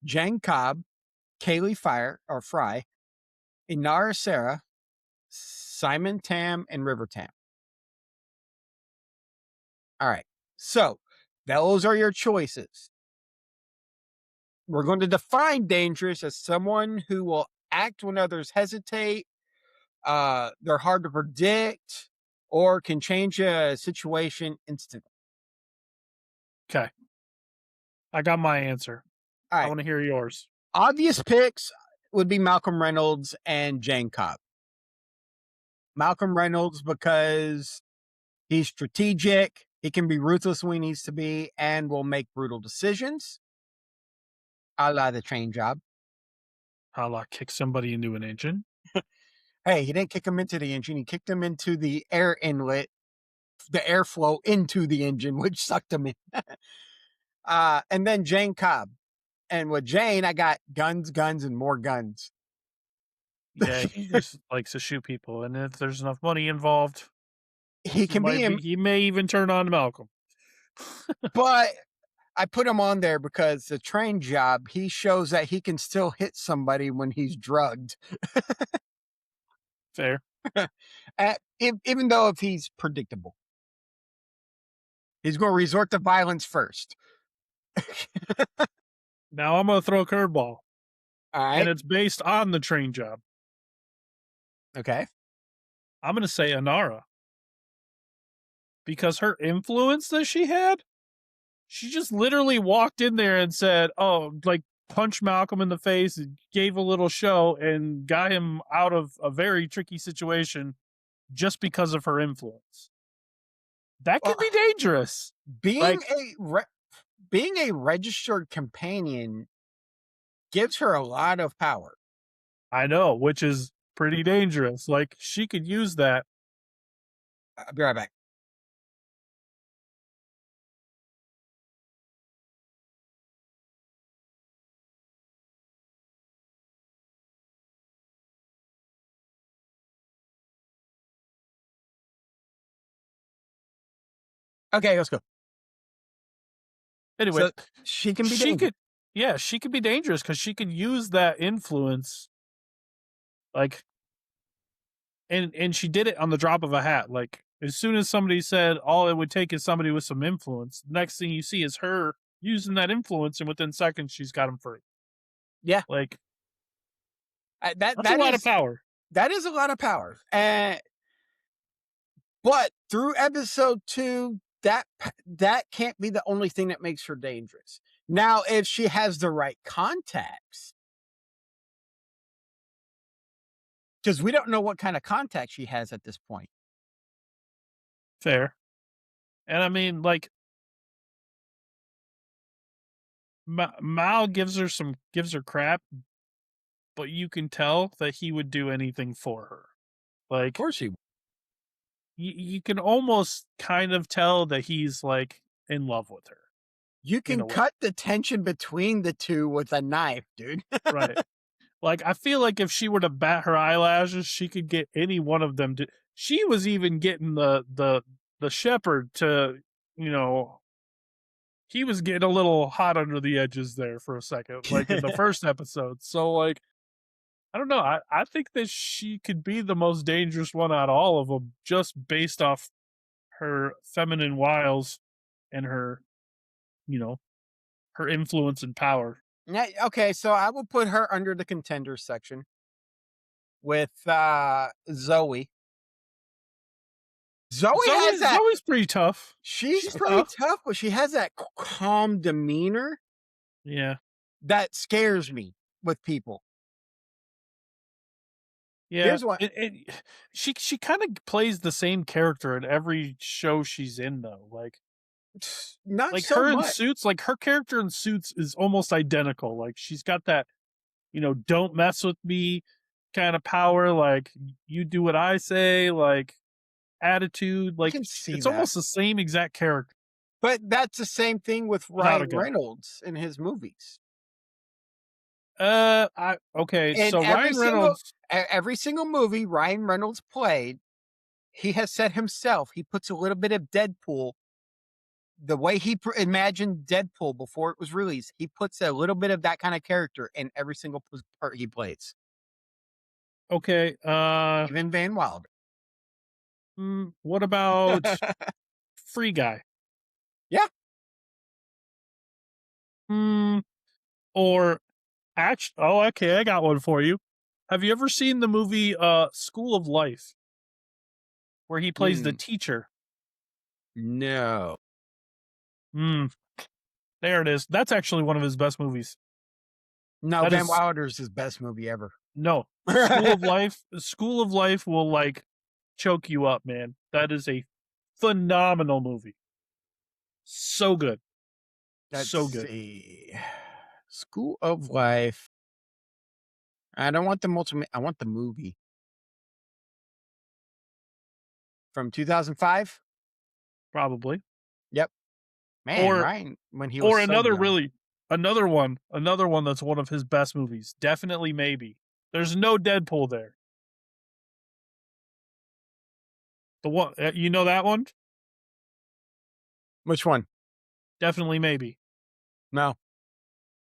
Jen Cobb, Kaylee Fry, Inara Sarah, Simon Tam, and River Tam. All right. So those are your choices. We're going to define dangerous as someone who will act when others hesitate. They're hard to predict or can change a situation instantly. Okay, I got my answer. All I right. want to hear yours. Obvious picks would be Malcolm Reynolds and Jane Cobb. Malcolm Reynolds because he's strategic, he can be ruthless when he needs to be, and will make brutal decisions. A la the train job. How I kick somebody into an engine? Hey, he didn't kick him into the engine, he kicked him into the air inlet, the airflow into the engine, which sucked him in. And then Jane Cobb. And with Jane, I got guns, guns, and more guns. Yeah, he just likes to shoot people, and if there's enough money involved, He can be him, he may even turn on Malcolm. but I put him on there because the train job, he shows that he can still hit somebody when he's drugged. Fair. Even though if he's predictable, he's going to resort to violence first. Now I'm gonna throw a curveball, All and right. it's based on the train job. Okay. I'm gonna say Anara because her influence that she had, she just literally walked in there and said, "Oh, like punch Malcolm in the face," and gave a little show and got him out of a very tricky situation just because of her influence. That can Well, be dangerous. being Like, being a registered companion gives her a lot of power. I know, which is pretty dangerous. Like, she could use that. I'll be right back. Okay, let's go. Anyway, So she can be she dangerous. could, yeah, she could be dangerous because she could use that influence, like, and she did it on the drop of a hat. Like, as soon as somebody said all it would take is somebody with some influence, next thing you see is her using that influence, and within seconds she's got him free. Yeah, Like, that that's a lot of power. that is a lot of power. But through episode 2, that can't be the only thing that makes her dangerous. Now, if she has the right contacts, because we don't know what kind of contacts she has at this point. Fair. And I mean, like, Mal gives her crap, but you can tell that he would do anything for her. Of Like, course, she. you can almost kind of tell that he's like in love with her You in can a way, cut the tension between the two with a knife, dude. right? Like, I feel like if she were to bat her eyelashes, she could get any one of them to. She was even getting the shepherd to, you know, he was getting a little hot under the edges there for a second, like in the first episode. So, like, I don't know. I think that she could be the most dangerous one out of all of them, just based off her feminine wiles and her, you know, her influence and power. Okay, so I will put her under the contenders section with Zoe. Zoe has that. Zoe's pretty tough. She's She's pretty tough. tough, but she has that calm demeanor Yeah. that scares me with people. Yeah. Here's what. She kind of plays the same character in every show she's in, though. Not Like so her in much. Suits, like her character in Suits is almost identical. Like, she's got that, don't mess with me kind of power. Like, you do what I say. Like, attitude. I Like, can see it's that. almost the same exact character But that's the same thing with without a Ryan gun. Reynolds in his movies. Okay. In So Ryan Reynolds. every single movie Ryan Reynolds played, he has said himself he puts a little bit of Deadpool. The way he imagined Deadpool before it was released, he puts a little bit of that kind of character in every single part he plays. Okay. Even Van Wilder. What about Free Guy? Yeah. Or okay, I got one for you. Have you ever seen the movie School of Life, where he plays the Mm, teacher? no. Mm, there it is. That's actually one of his best movies. No, That Van is Wilder's his best movie ever. no School of Life. School of Life will like choke you up, man. That is a phenomenal movie. So good, Let's so good. see. School of Life. I don't want the multi. I want the movie from 2005. Probably. Yep. Man, Or Ryan, when he was or so young. another one that's one of his best movies. Definitely maybe. There's no Deadpool there. The one you know that one? Which one? Definitely maybe. No.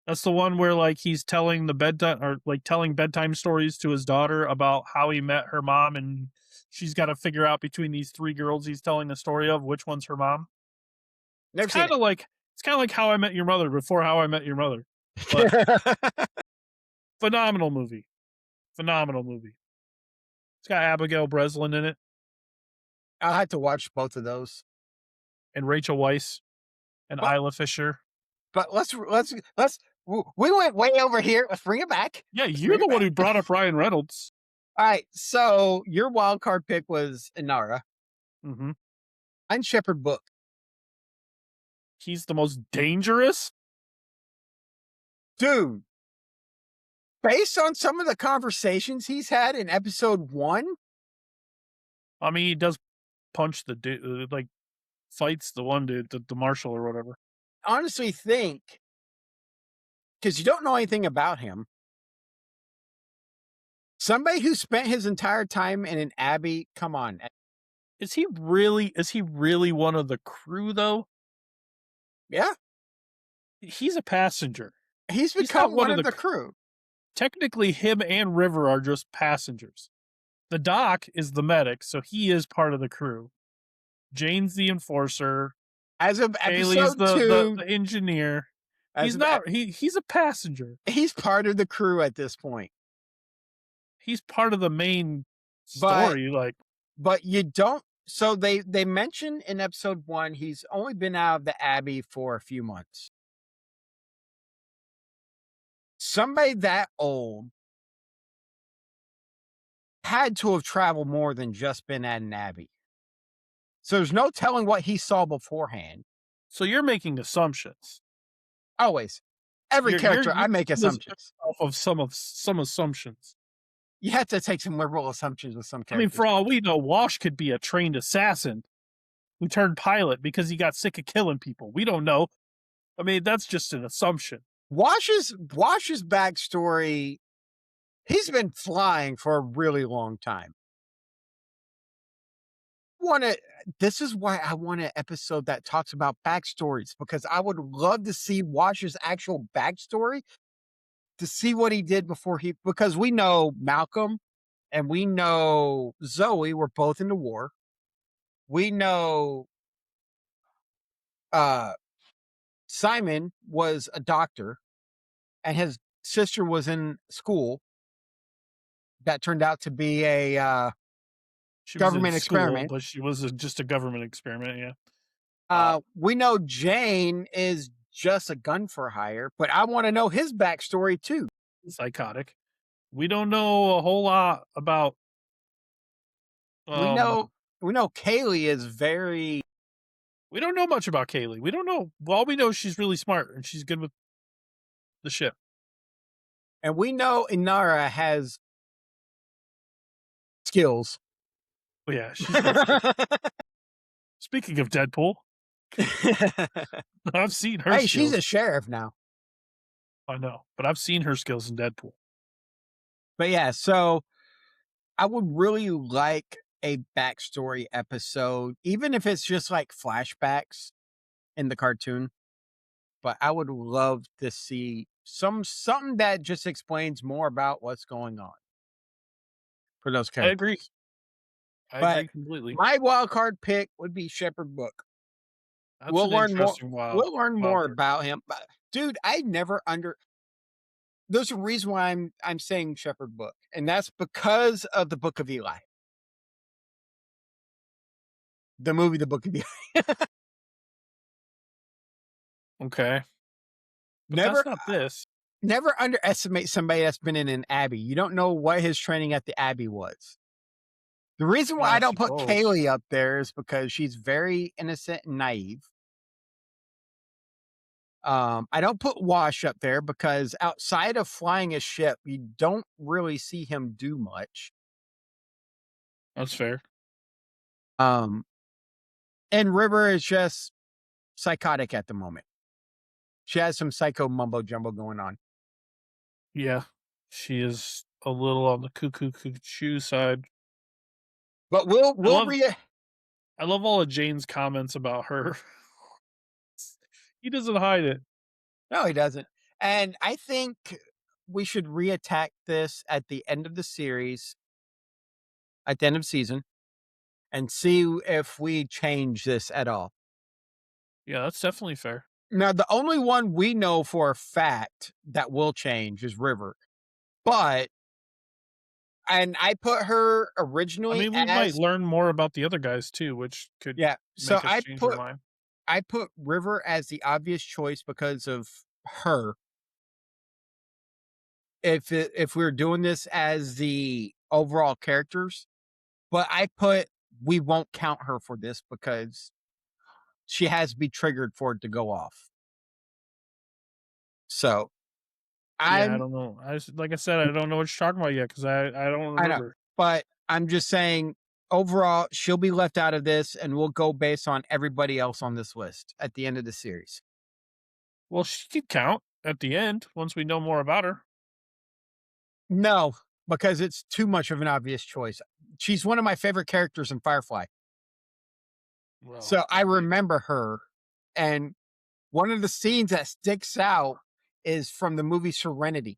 That's the one where like he's telling the bedtime or like telling bedtime stories to his daughter about how he met her mom and she's got to figure out between these three girls he's telling the story of which one's her mom. It's Never seen kind of like How I Met Your Mother before How I Met Your Mother. But it. phenomenal movie. Phenomenal movie. It's got Abigail Breslin in it I'll have to watch both of those. and Rachel Weisz and But Isla Fisher. but let's we went way over here. Let's bring it back. Yeah, Let's you're bring the it one back. who brought up Ryan Reynolds. All right. So your wild card pick was Inara. Mm-hmm. I'm Shepherd Book. He's the most dangerous. Dude, based on some of the conversations he's had in episode 1, I mean, he does punch the dude, like fights the one dude, the marshal or whatever. honestly think, because you don't know anything about him, somebody who spent his entire time in an abbey, come on. Is he really? Is he really one of the crew though? Yeah, He's a passenger. he's He's not become one one of of the. the crew. Technically, him and River are just passengers. The Doc is the medic, so he is part of the crew. Jane's the enforcer. As of Haley's episode 2, the engineer. as He's of not. He's a passenger. he's part of the crew at this point. He's part of the main But story. Like but you don't, so they mention in episode 1 he's only been out of the abbey for a few months. Somebody that old had to have traveled more than just been at an abbey. So there's no telling what he saw beforehand. so, you're making assumptions. Always. Every character, You're I make assumptions. off of some assumptions. You have to take some liberal assumptions with some I mean, characters. for all we know, Wash could be a trained assassin who turned pilot because he got sick of killing people. We don't know. I mean, that's just an assumption. Wash's backstory, he's been flying for a really long time. This is why I want an episode that talks about backstories, because I would love to see Wash's actual backstory, to see what he did because we know Malcolm and we know Zoe were both in the war. We know Simon was a doctor and his sister was in school that turned out to be a She was in government school, experiment. but she was just a government experiment. Yeah. We know Jane is just a gun for hire, but I want to know his backstory too. Psychotic. We don't know a whole lot about. We Um, know Kaylee is very, we don't know much about Kaylee. We don't know. All we know is she's really smart and she's good with the ship. and we know Inara has skills. But yeah, she's got. Speaking of Deadpool, I've seen her. Hey, skills. she's a sheriff now. I know, but I've seen her skills in Deadpool. But yeah, so I would really like a backstory episode, even if it's just like flashbacks in the cartoon. But I would love to see something that just explains more about what's going on for those I characters. agree. I But agree completely. my wild card pick would be Shepherd Book. That's We'll an learn more. interesting wild. We'll learn wild more card. about him. But, dude, I never There's a reason why I'm saying Shepherd Book, and that's because of the Book of Eli, the movie, The Book of Eli. Okay. But Never that's not this. never underestimate somebody that's been in an abbey. You don't know what his training at the abbey was. The reason why Yeah, I I don't put suppose. Kaylee up there is because she's very innocent and naive. I don't put Wash up there because outside of flying a ship, you don't really see him do much. That's fair. Um, and River is just psychotic at the moment. She has some psycho mumbo jumbo going on. Yeah. She is a little on the cuckoo side. But we'll I we'll love re I love all of Jane's comments about her. He doesn't hide it. No, he doesn't. And I think we should reattack this at the end of the series, at the end of season, and see if we change this at all. Yeah, that's definitely fair. Now, the only one we know for a fact that will change is River. But and I put her I originally mean, we might as learn more about the other guys too, which could yeah. So make us change our mind. I put River as the obvious choice because of her. If we are doing this as the overall characters, but I put we won't count her for this because she has to be triggered for it to go off. So Yeah, I I'm don't know. Like I said, I don't know what you're talking about yet because I don't I know, remember. but I'm just saying overall she'll be left out of this, and we'll go based on everybody else on this list at the end of the series. Well, she could count at the end once we know more about her. No, because it's too much of an obvious choice. She's one of my favorite characters in Firefly. Well, So I remember her. And one of the scenes that sticks out is from the movie Serenity,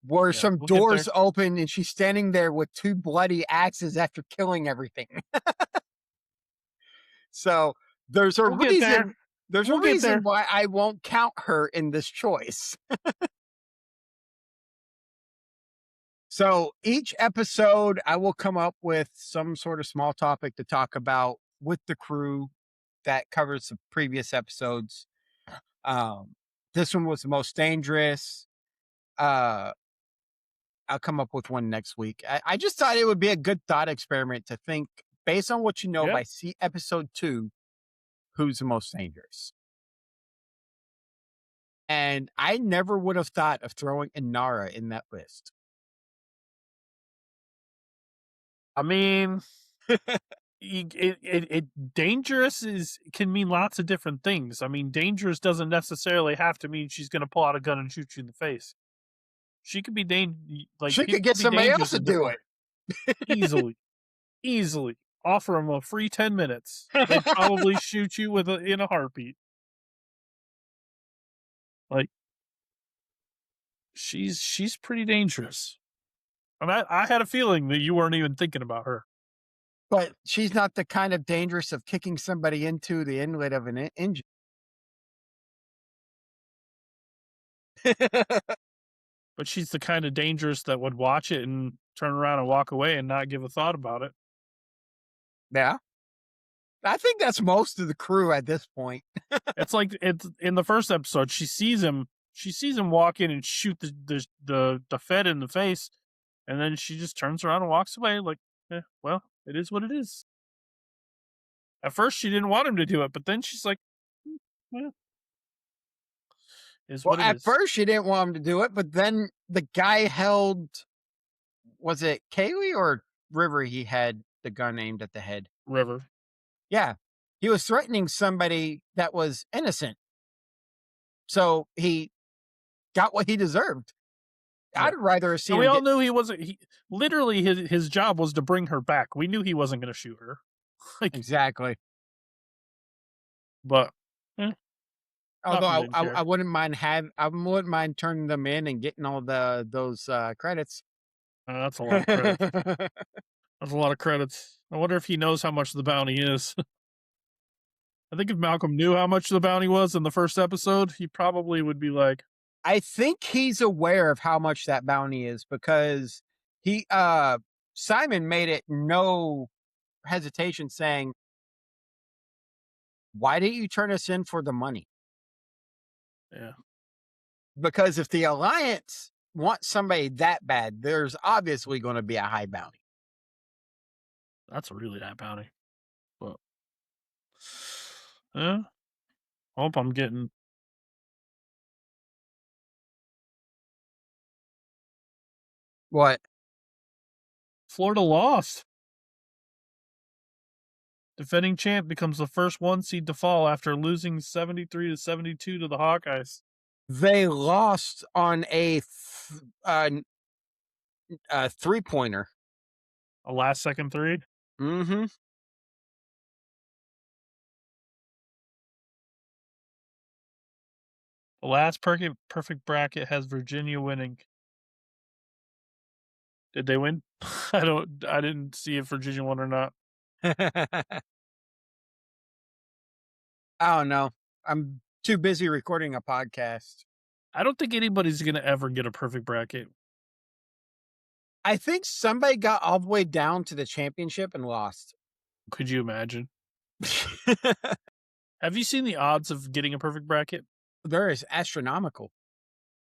where yeah, some we'll get doors there. open and she's standing there with two bloody axes after killing everything. So there's a We'll get there. reason. There's a We'll get reason there. why I won't count her in this choice. So each episode, I will come up with some sort of small topic to talk about with the crew that covers the previous episodes. Um, this one was the most dangerous. Uh, I'll come up with one next week. I just thought it would be a good thought experiment to think, based on what you know Yeah. by episode 2, who's the most dangerous. And I never would have thought of throwing Inara in that list. I mean, dangerous is can mean lots of different things. I mean, dangerous doesn't necessarily have to mean she's going to pull out a gun and shoot you in the face. She could be like She could people get could be somebody else dangerous to in do different easily, easily. Offer them a free 10 minutes. They'd it. probably shoot you in a heartbeat. Like she's pretty dangerous. And I had a feeling that you weren't even thinking about her. But she's not the kind of dangerous of kicking somebody into the inlet of an engine. But she's the kind of dangerous that would watch it and turn around and walk away and not give a thought about it. Yeah. I think that's most of the crew at this point. It's like it's in the first episode. She sees him. She sees him walk in and shoot the Fed in the face, and then she just turns around and walks away. Like, well, it is what it is. At first, she didn't want him to do it, but then she's like, well, is Well, what it at is. first she didn't want him to do it, but then the guy held, was it Kaylee or River? He had the gun aimed at the head. River. Yeah. He was threatening somebody that was innocent. So he got what he deserved. Yeah. I'd rather have seen And we him all get knew he wasn't. He literally his job was to bring her back. We knew he wasn't going to shoot her. Like, exactly. but Although Malcolm didn't I care. wouldn't mind turning them in and getting all those credits. That's a lot of credits. That's a lot of credits. I wonder if he knows how much the bounty is. I think if Malcolm knew how much the bounty was in the first episode, he probably would be like, I think he's aware of how much that bounty is because he Simon made it no hesitation saying, "Why didn't you turn us in for the money?" Yeah, Because if the Alliance wants somebody that bad, there's obviously going to be a high bounty. that's a really high bounty. But yeah, hope I'm getting. What? Florida lost. Defending champ becomes the first 1 seed to fall after losing 73-72 to the Hawkeyes. They lost on a 3-pointer. A last second three. Mm-hmm. The last perfect bracket has Virginia winning. Did they win? I didn't see if Virginia won or not. I don't know. I'm too busy recording a podcast. I don't think anybody's gonna ever get a perfect bracket. I think somebody got all the way down to the championship and lost. Could you imagine? Have you seen the odds of getting a perfect bracket? They're astronomical.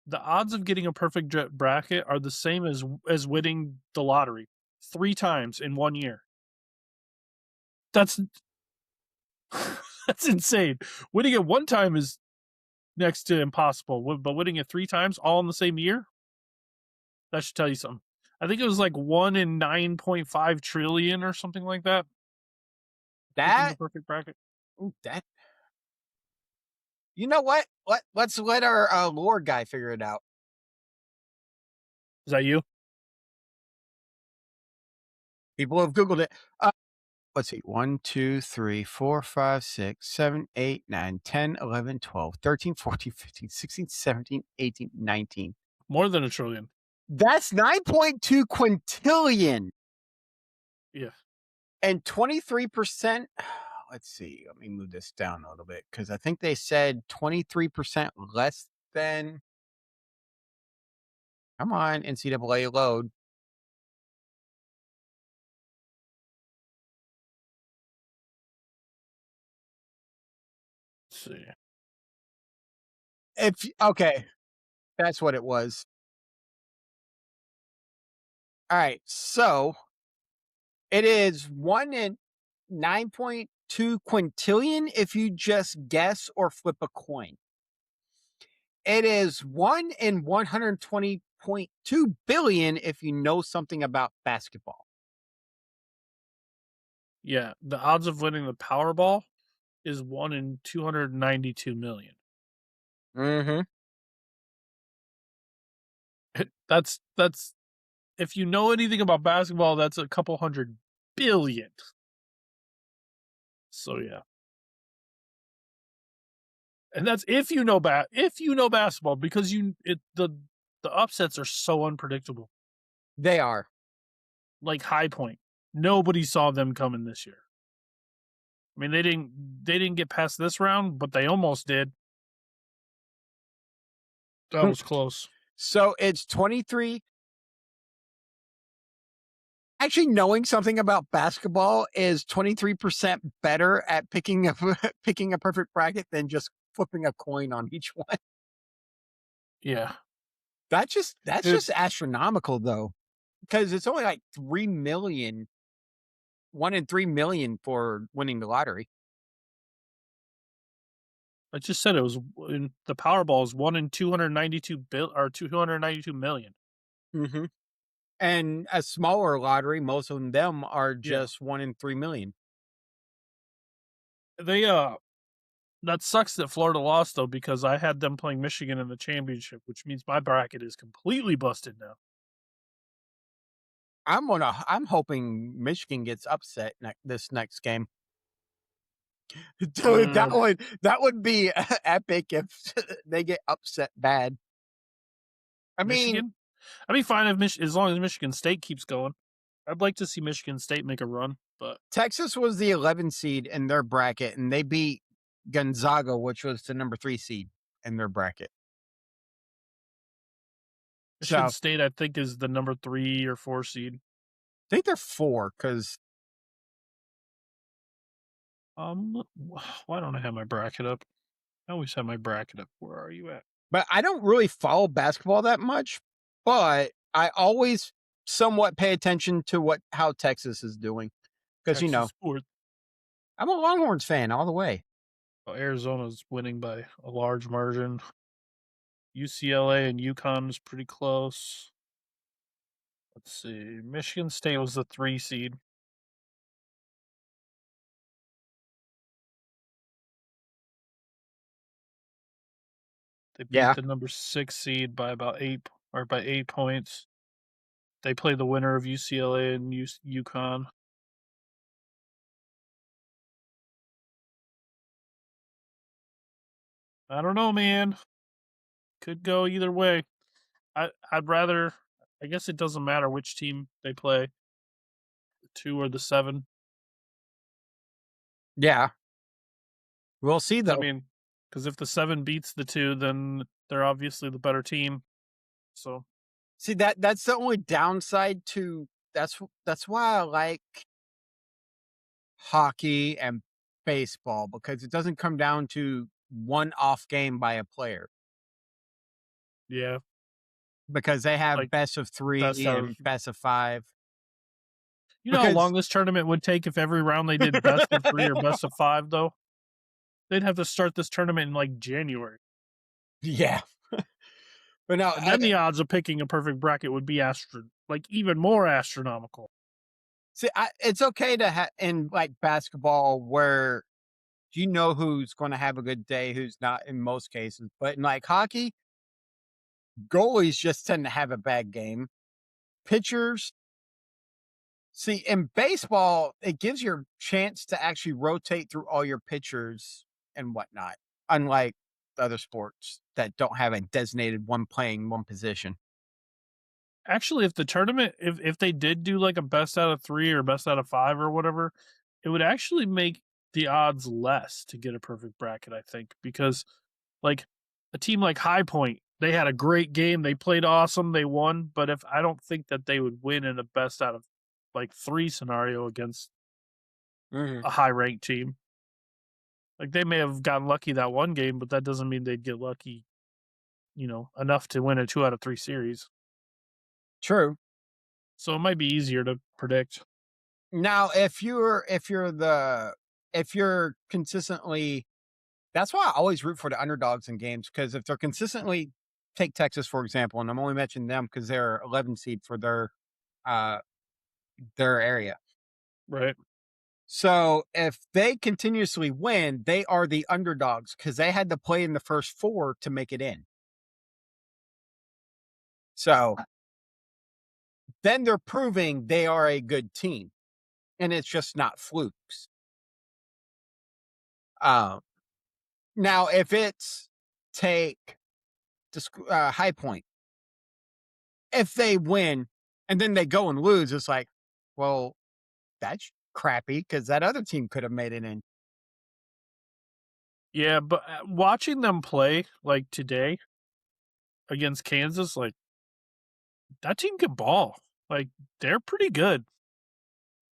The odds of getting a perfect bracket are the same as winning the lottery 3 times in 1 year. That's that's insane. Winning it 1 time is next to impossible, but winning it 3 times all in the same year? That should tell you something. I think it was like 1 in 9.5 trillion or something like that. Picking the That, perfect bracket. ooh, that. You know what? Let's let our lore guy figure it out. Is that you? People have Googled it. Let's see. 1, 2, 3, 4, 5, 6, 7, 8, 9, 10, 11, 12, 13, 14, 15, 16, 17, 18, 19. More than a trillion. That's 9.2 quintillion. Yeah. And 23%. Let's see. Let me move this down a little bit because I think they said 23% less than. Come on, NCAA load. Let's see. Okay, that's what it was. All right, so it is 1 in 9.2 quintillion if you just guess or flip a coin. It is 1 in 120.2 billion if you know something about basketball. Yeah. The odds of winning the Powerball is 1 in 292 million. Mm-hmm. That's if you know anything about basketball, that's a couple hundred billion. So yeah. And that's if you know basketball, because the upsets are so unpredictable. They are. Like High Point. Nobody saw them coming this year. I mean, they didn't get past this round, but they almost did. That was close. So it's 23. Actually, knowing something about basketball is 23% better at picking a picking a perfect bracket than just flipping a coin on each one. Yeah. That's just Dude, astronomical though. Because it's only like 3 million, 1 in 3 million for winning the lottery. I just said it was the Powerball is 1 in 292 million. Mm-hmm. And a smaller lottery, most of them are Yeah. just 1 in 3 million. They that sucks that Florida lost though, because I had them playing Michigan in the championship, which means my bracket is completely busted now. I'm hoping Michigan gets upset this next game. Dude, Uh, that would be epic if they get upset bad. I mean, Michigan? I'd be fine if as long as Michigan State keeps going. I'd like to see Michigan State make a run, but Texas was the 11 seed in their bracket, and they beat Gonzaga, which was the number 3 seed in their bracket. So Michigan I State I think is the number 3 or 4 seed. think they're 4 because Why don't I have my bracket up? I always have my bracket up. Where are you at? But I don't really follow basketball that much, but I always somewhat pay attention to how Texas is doing because Texas Sports. I'm a Longhorns fan all the way. Well, Arizona's winning by a large margin. UCLA and UConn is pretty close. Let's see. Michigan State was the 3 seed. They beat Yeah. the number 6 seed by about 8 points. They play the winner of UCLA and UConn. I don't know, man. Could go either way. I'd rather. I guess it doesn't matter which team they play, the 2 or the 7. Yeah. We'll see I though. mean, because if the 7 beats the 2, then they're obviously the better team. So See that's the only downside to that's why I like hockey and baseball because it doesn't come down to one off game by a player yeah, because they have like best of best 3 out and of. best of 5 You know how because long this tournament would take if every round they did best of 3 or best of 5, though? They'd have to start this tournament in like January. yeah. But no, And then the odds of picking a perfect bracket would be even more astronomical. see, it's okay to have in like basketball where you know who's going to have a good day, who's not in most cases. But in like hockey, goalies just tend to have a bad game. Pitchers, see, in baseball, it gives you a chance to actually rotate through all your pitchers and whatnot, unlike other sports that don't have a designated one playing one position. Actually, if the tournament, if they did do like a best out of 3 or best out of 5 or whatever, it would actually make the odds less to get a perfect bracket, I think, because like a team like High Point, they had a great game, they played awesome, they won, but if I don't think that they would win in a best out of like 3 scenario against Mhm. a high ranked team. Like they may have gotten lucky that one game, but that doesn't mean they'd get lucky, enough to win a 2 out of 3 series. True. So it might be easier to predict. Now, if you're consistently, that's why I always root for the underdogs in games because if they're consistently, take Texas for example, and I'm only mentioning them because they're 11 seed for uh their area. Right. So if they continuously win, they are the underdogs because they had to play in the first 4 to make it in. So then they're proving they are a good team, and it's just not flukes. Um, Now, if it's take High Point, if they win and then they go and lose, it's like, well, that's crappy because that other team could have made it in. Yeah, but watching them play like today against Kansas, like that team can ball. Like they're pretty good.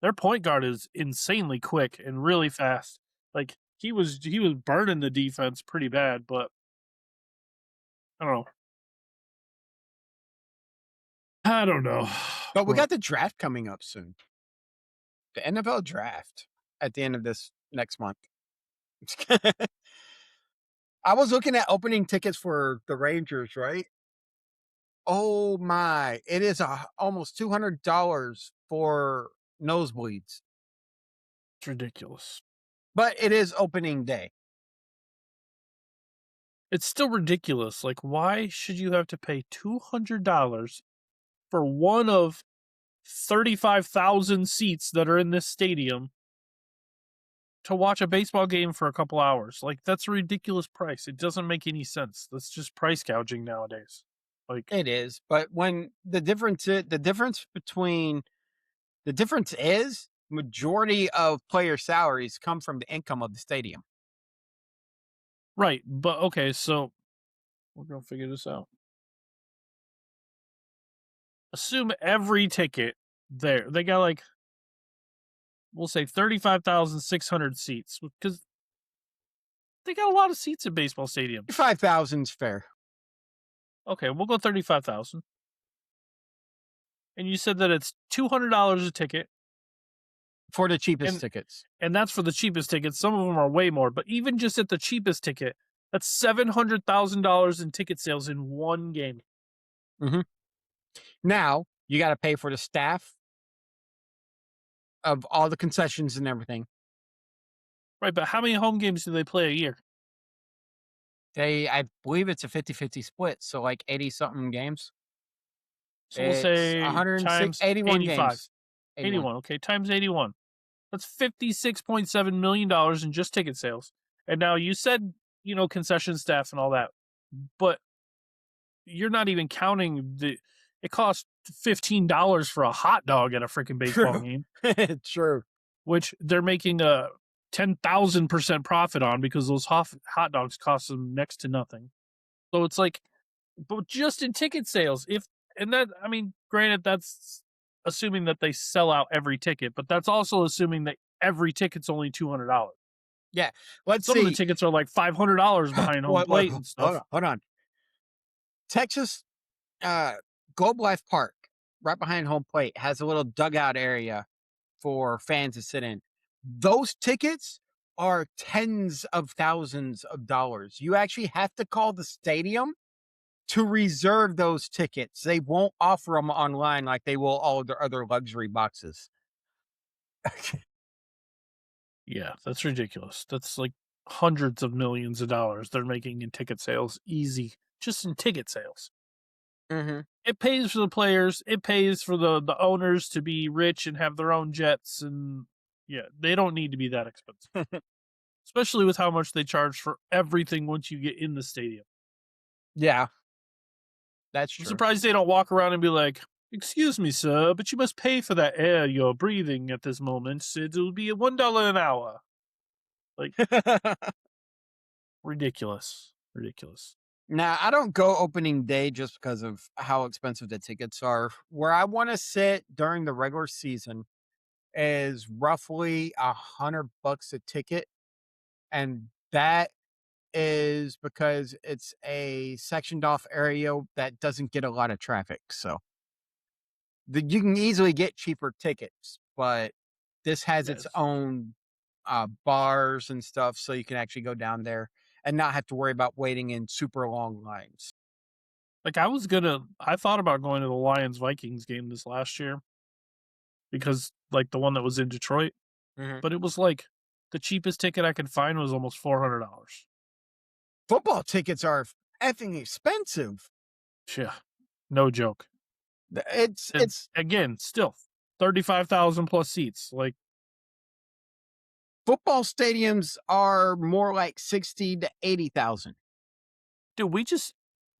Their point guard is insanely quick and really fast. Like he was burning the defense pretty bad, but I don't know. I don't know. But we But got the draft coming up soon. The NFL draft at the end of this next month. I was looking at opening tickets for the Rangers, right? Oh my, it is almost $200 for nosebleeds, it's ridiculous. but it is opening day. It's still ridiculous. Like, why should you have to pay $200 for one of 35,000 seats that are in this stadium to watch a baseball game for a couple hours? Like, that's a ridiculous price. It doesn't make any sense. That's just price gouging nowadays. Like, It is, but when the difference is majority of player salaries come from the income of the stadium. right. But okay, so we're going to figure this out. Assume every ticket there, they got like, we'll say 35,600 seats because They got a lot of seats in baseball stadiums. 5,000's fair. Okay, we'll go 35,000. And you said that it's $200 a ticket, For the cheapest and tickets. and that's for the cheapest tickets. Some of them are way more, but even just at the cheapest ticket, that's $700,000 in ticket sales in one game. Mhm. Now, you gotta pay for the staff of all the concessions and everything. Right, but how many home games do they play a year? I believe it's a 50-50 split, so, like, 80 something games. So we'll It's say 106 times 81 85. games. 81. 81, okay, times 81. That's $56.7 million in just ticket sales. And now you said, concession staff and all that, but you're not even counting it costs $15 for a hot dog at a freaking baseball True. game, True. which they're making a 10,000% profit on because those hot dogs cost them next to nothing. So it's like, but just in ticket sales, and that, I mean, granted, that's assuming that they sell out every ticket, but that's also assuming that every ticket's only $200. Yeah. Let's Some of the see. tickets are like $500 behind home What plate and hold stuff. on, hold on. Texas, Globe Life Park, right behind home plate, has a little dugout area for fans to sit in. Those tickets are tens of thousands of dollars. You actually have to call the stadium to reserve those tickets. They won't offer them online like they will all their other luxury boxes. Yeah, that's ridiculous. That's like hundreds of millions of dollars they're making in ticket sales, easy, just in ticket sales. Mhm. It pays for the players. It pays for the owners to be rich and have their own jets, and yeah, they don't need to be that expensive, especially with how much they charge for everything once you get in the stadium. Yeah, that's I'm true. surprised they don't walk around and be like, "Excuse me, sir, but you must pay for that air you're breathing at this moment. It'll be $1 an hour." Like, ridiculous, ridiculous. Now, I don't go opening day just because of how expensive the tickets are. Where I want to sit during the regular season is roughly $100 a ticket, and that is because it's a sectioned off area that doesn't get a lot of traffic. So you can easily get cheaper tickets, but this has its Yes. own bars and stuff, so you can actually go down there and not have to worry about waiting in super long lines. Like I thought about going to the Lions Vikings game this last year because like the one that was in Detroit, Mhm. but it was like the cheapest ticket I could find was almost $400. Football tickets are effing expensive. Yeah, no joke. And It's again, still 35,000 plus seats. Like, football stadiums are more like 60 to 80,000. dude, we just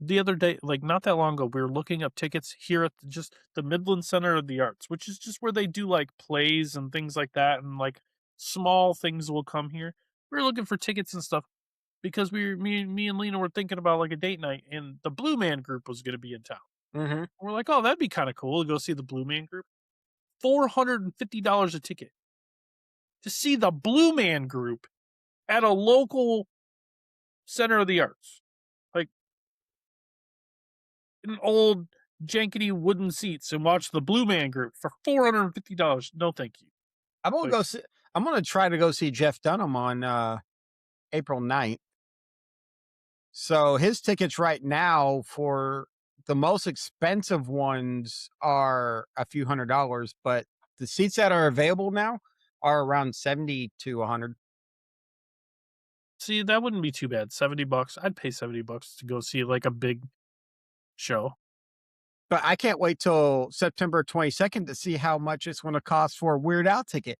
the other day, like not that long ago, we were looking up tickets here at just the Midland Center of the Arts, which is just where they do like plays and things like that, and like small things will come here. We were looking for tickets and stuff because me and Lena were thinking about like a date night, and the Blue Man Group was going to be in town. Mhm. We're like, oh, that'd be kind of cool to go see the Blue Man Group. $450 a ticket to see the Blue Man Group at a local center of the arts, like in old jankety wooden seats, and watch the Blue Man Group for $450. No, thank you. I'm gonna Like, go see I'm gonna try to go see Jeff Dunham on April 9th. So his tickets right now for the most expensive ones are a few $100, but the seats that are available now are around 70 to 100. see, that wouldn't be too bad. $70. I'd pay $70 to go see like a big show. But I can't wait till September 22nd to see how much it's going to cost for a Weird Al ticket.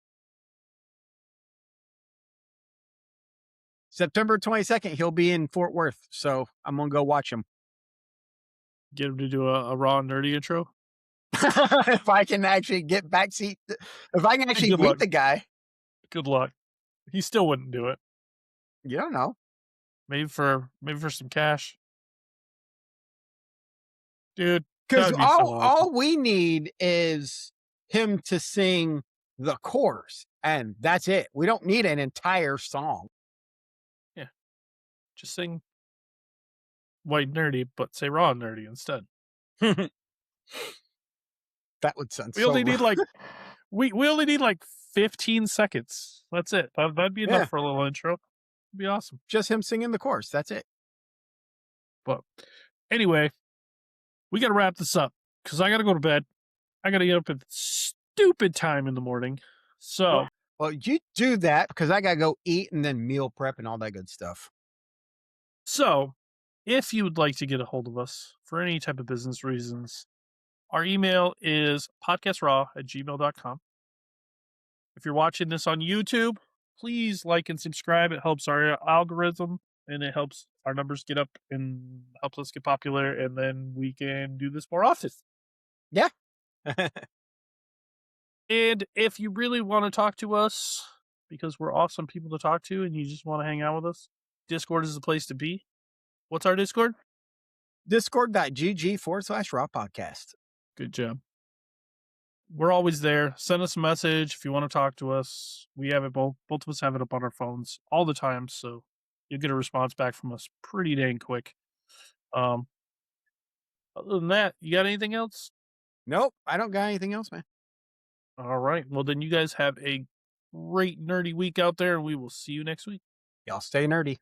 September 22nd, he'll be in Fort Worth, so I'm gonna go watch him. Get him to do a raw nerdy intro. If I can actually get backseat, if I can actually Good meet luck. the guy, Good luck. He still wouldn't do it. you don't know. Maybe for some cash, dude. That Because would be so awesome. all we need is him to sing the chorus, and that's it. We don't need an entire song. Yeah. Just sing white nerdy, but say raw nerdy instead. That would sound We so only need wrong. like we only need like 15 seconds. That's it. That'd be enough Yeah. for a little intro. It'd be awesome. Just him singing the chorus. That's it. But anyway, we got to wrap this up because I got to go to bed. I got to get up at stupid time in the morning. So, Well, you do that because I got to go eat and then meal prep and all that good stuff. so if you would like to get a hold of us for any type of business reasons, our email is podcastraw@gmail.com. If you're watching this on YouTube, please like and subscribe. It helps our algorithm and it helps our numbers get up and helps us get popular. And then we can do this more often. Yeah. And if you really want to talk to us, because we're awesome people to talk to and you just want to hang out with us, Discord is the place to be. What's our Discord? Discord.gg/raw podcast. Good job. We're always there. Send us a message if you want to talk to us. We have it both of us have it up on our phones all the time, so you'll get a response back from us pretty dang quick. Other than that, you got anything else? Nope. I don't got anything else, man. All right. Well, then you guys have a great nerdy week out there, and we will see you next week. Y'all stay nerdy.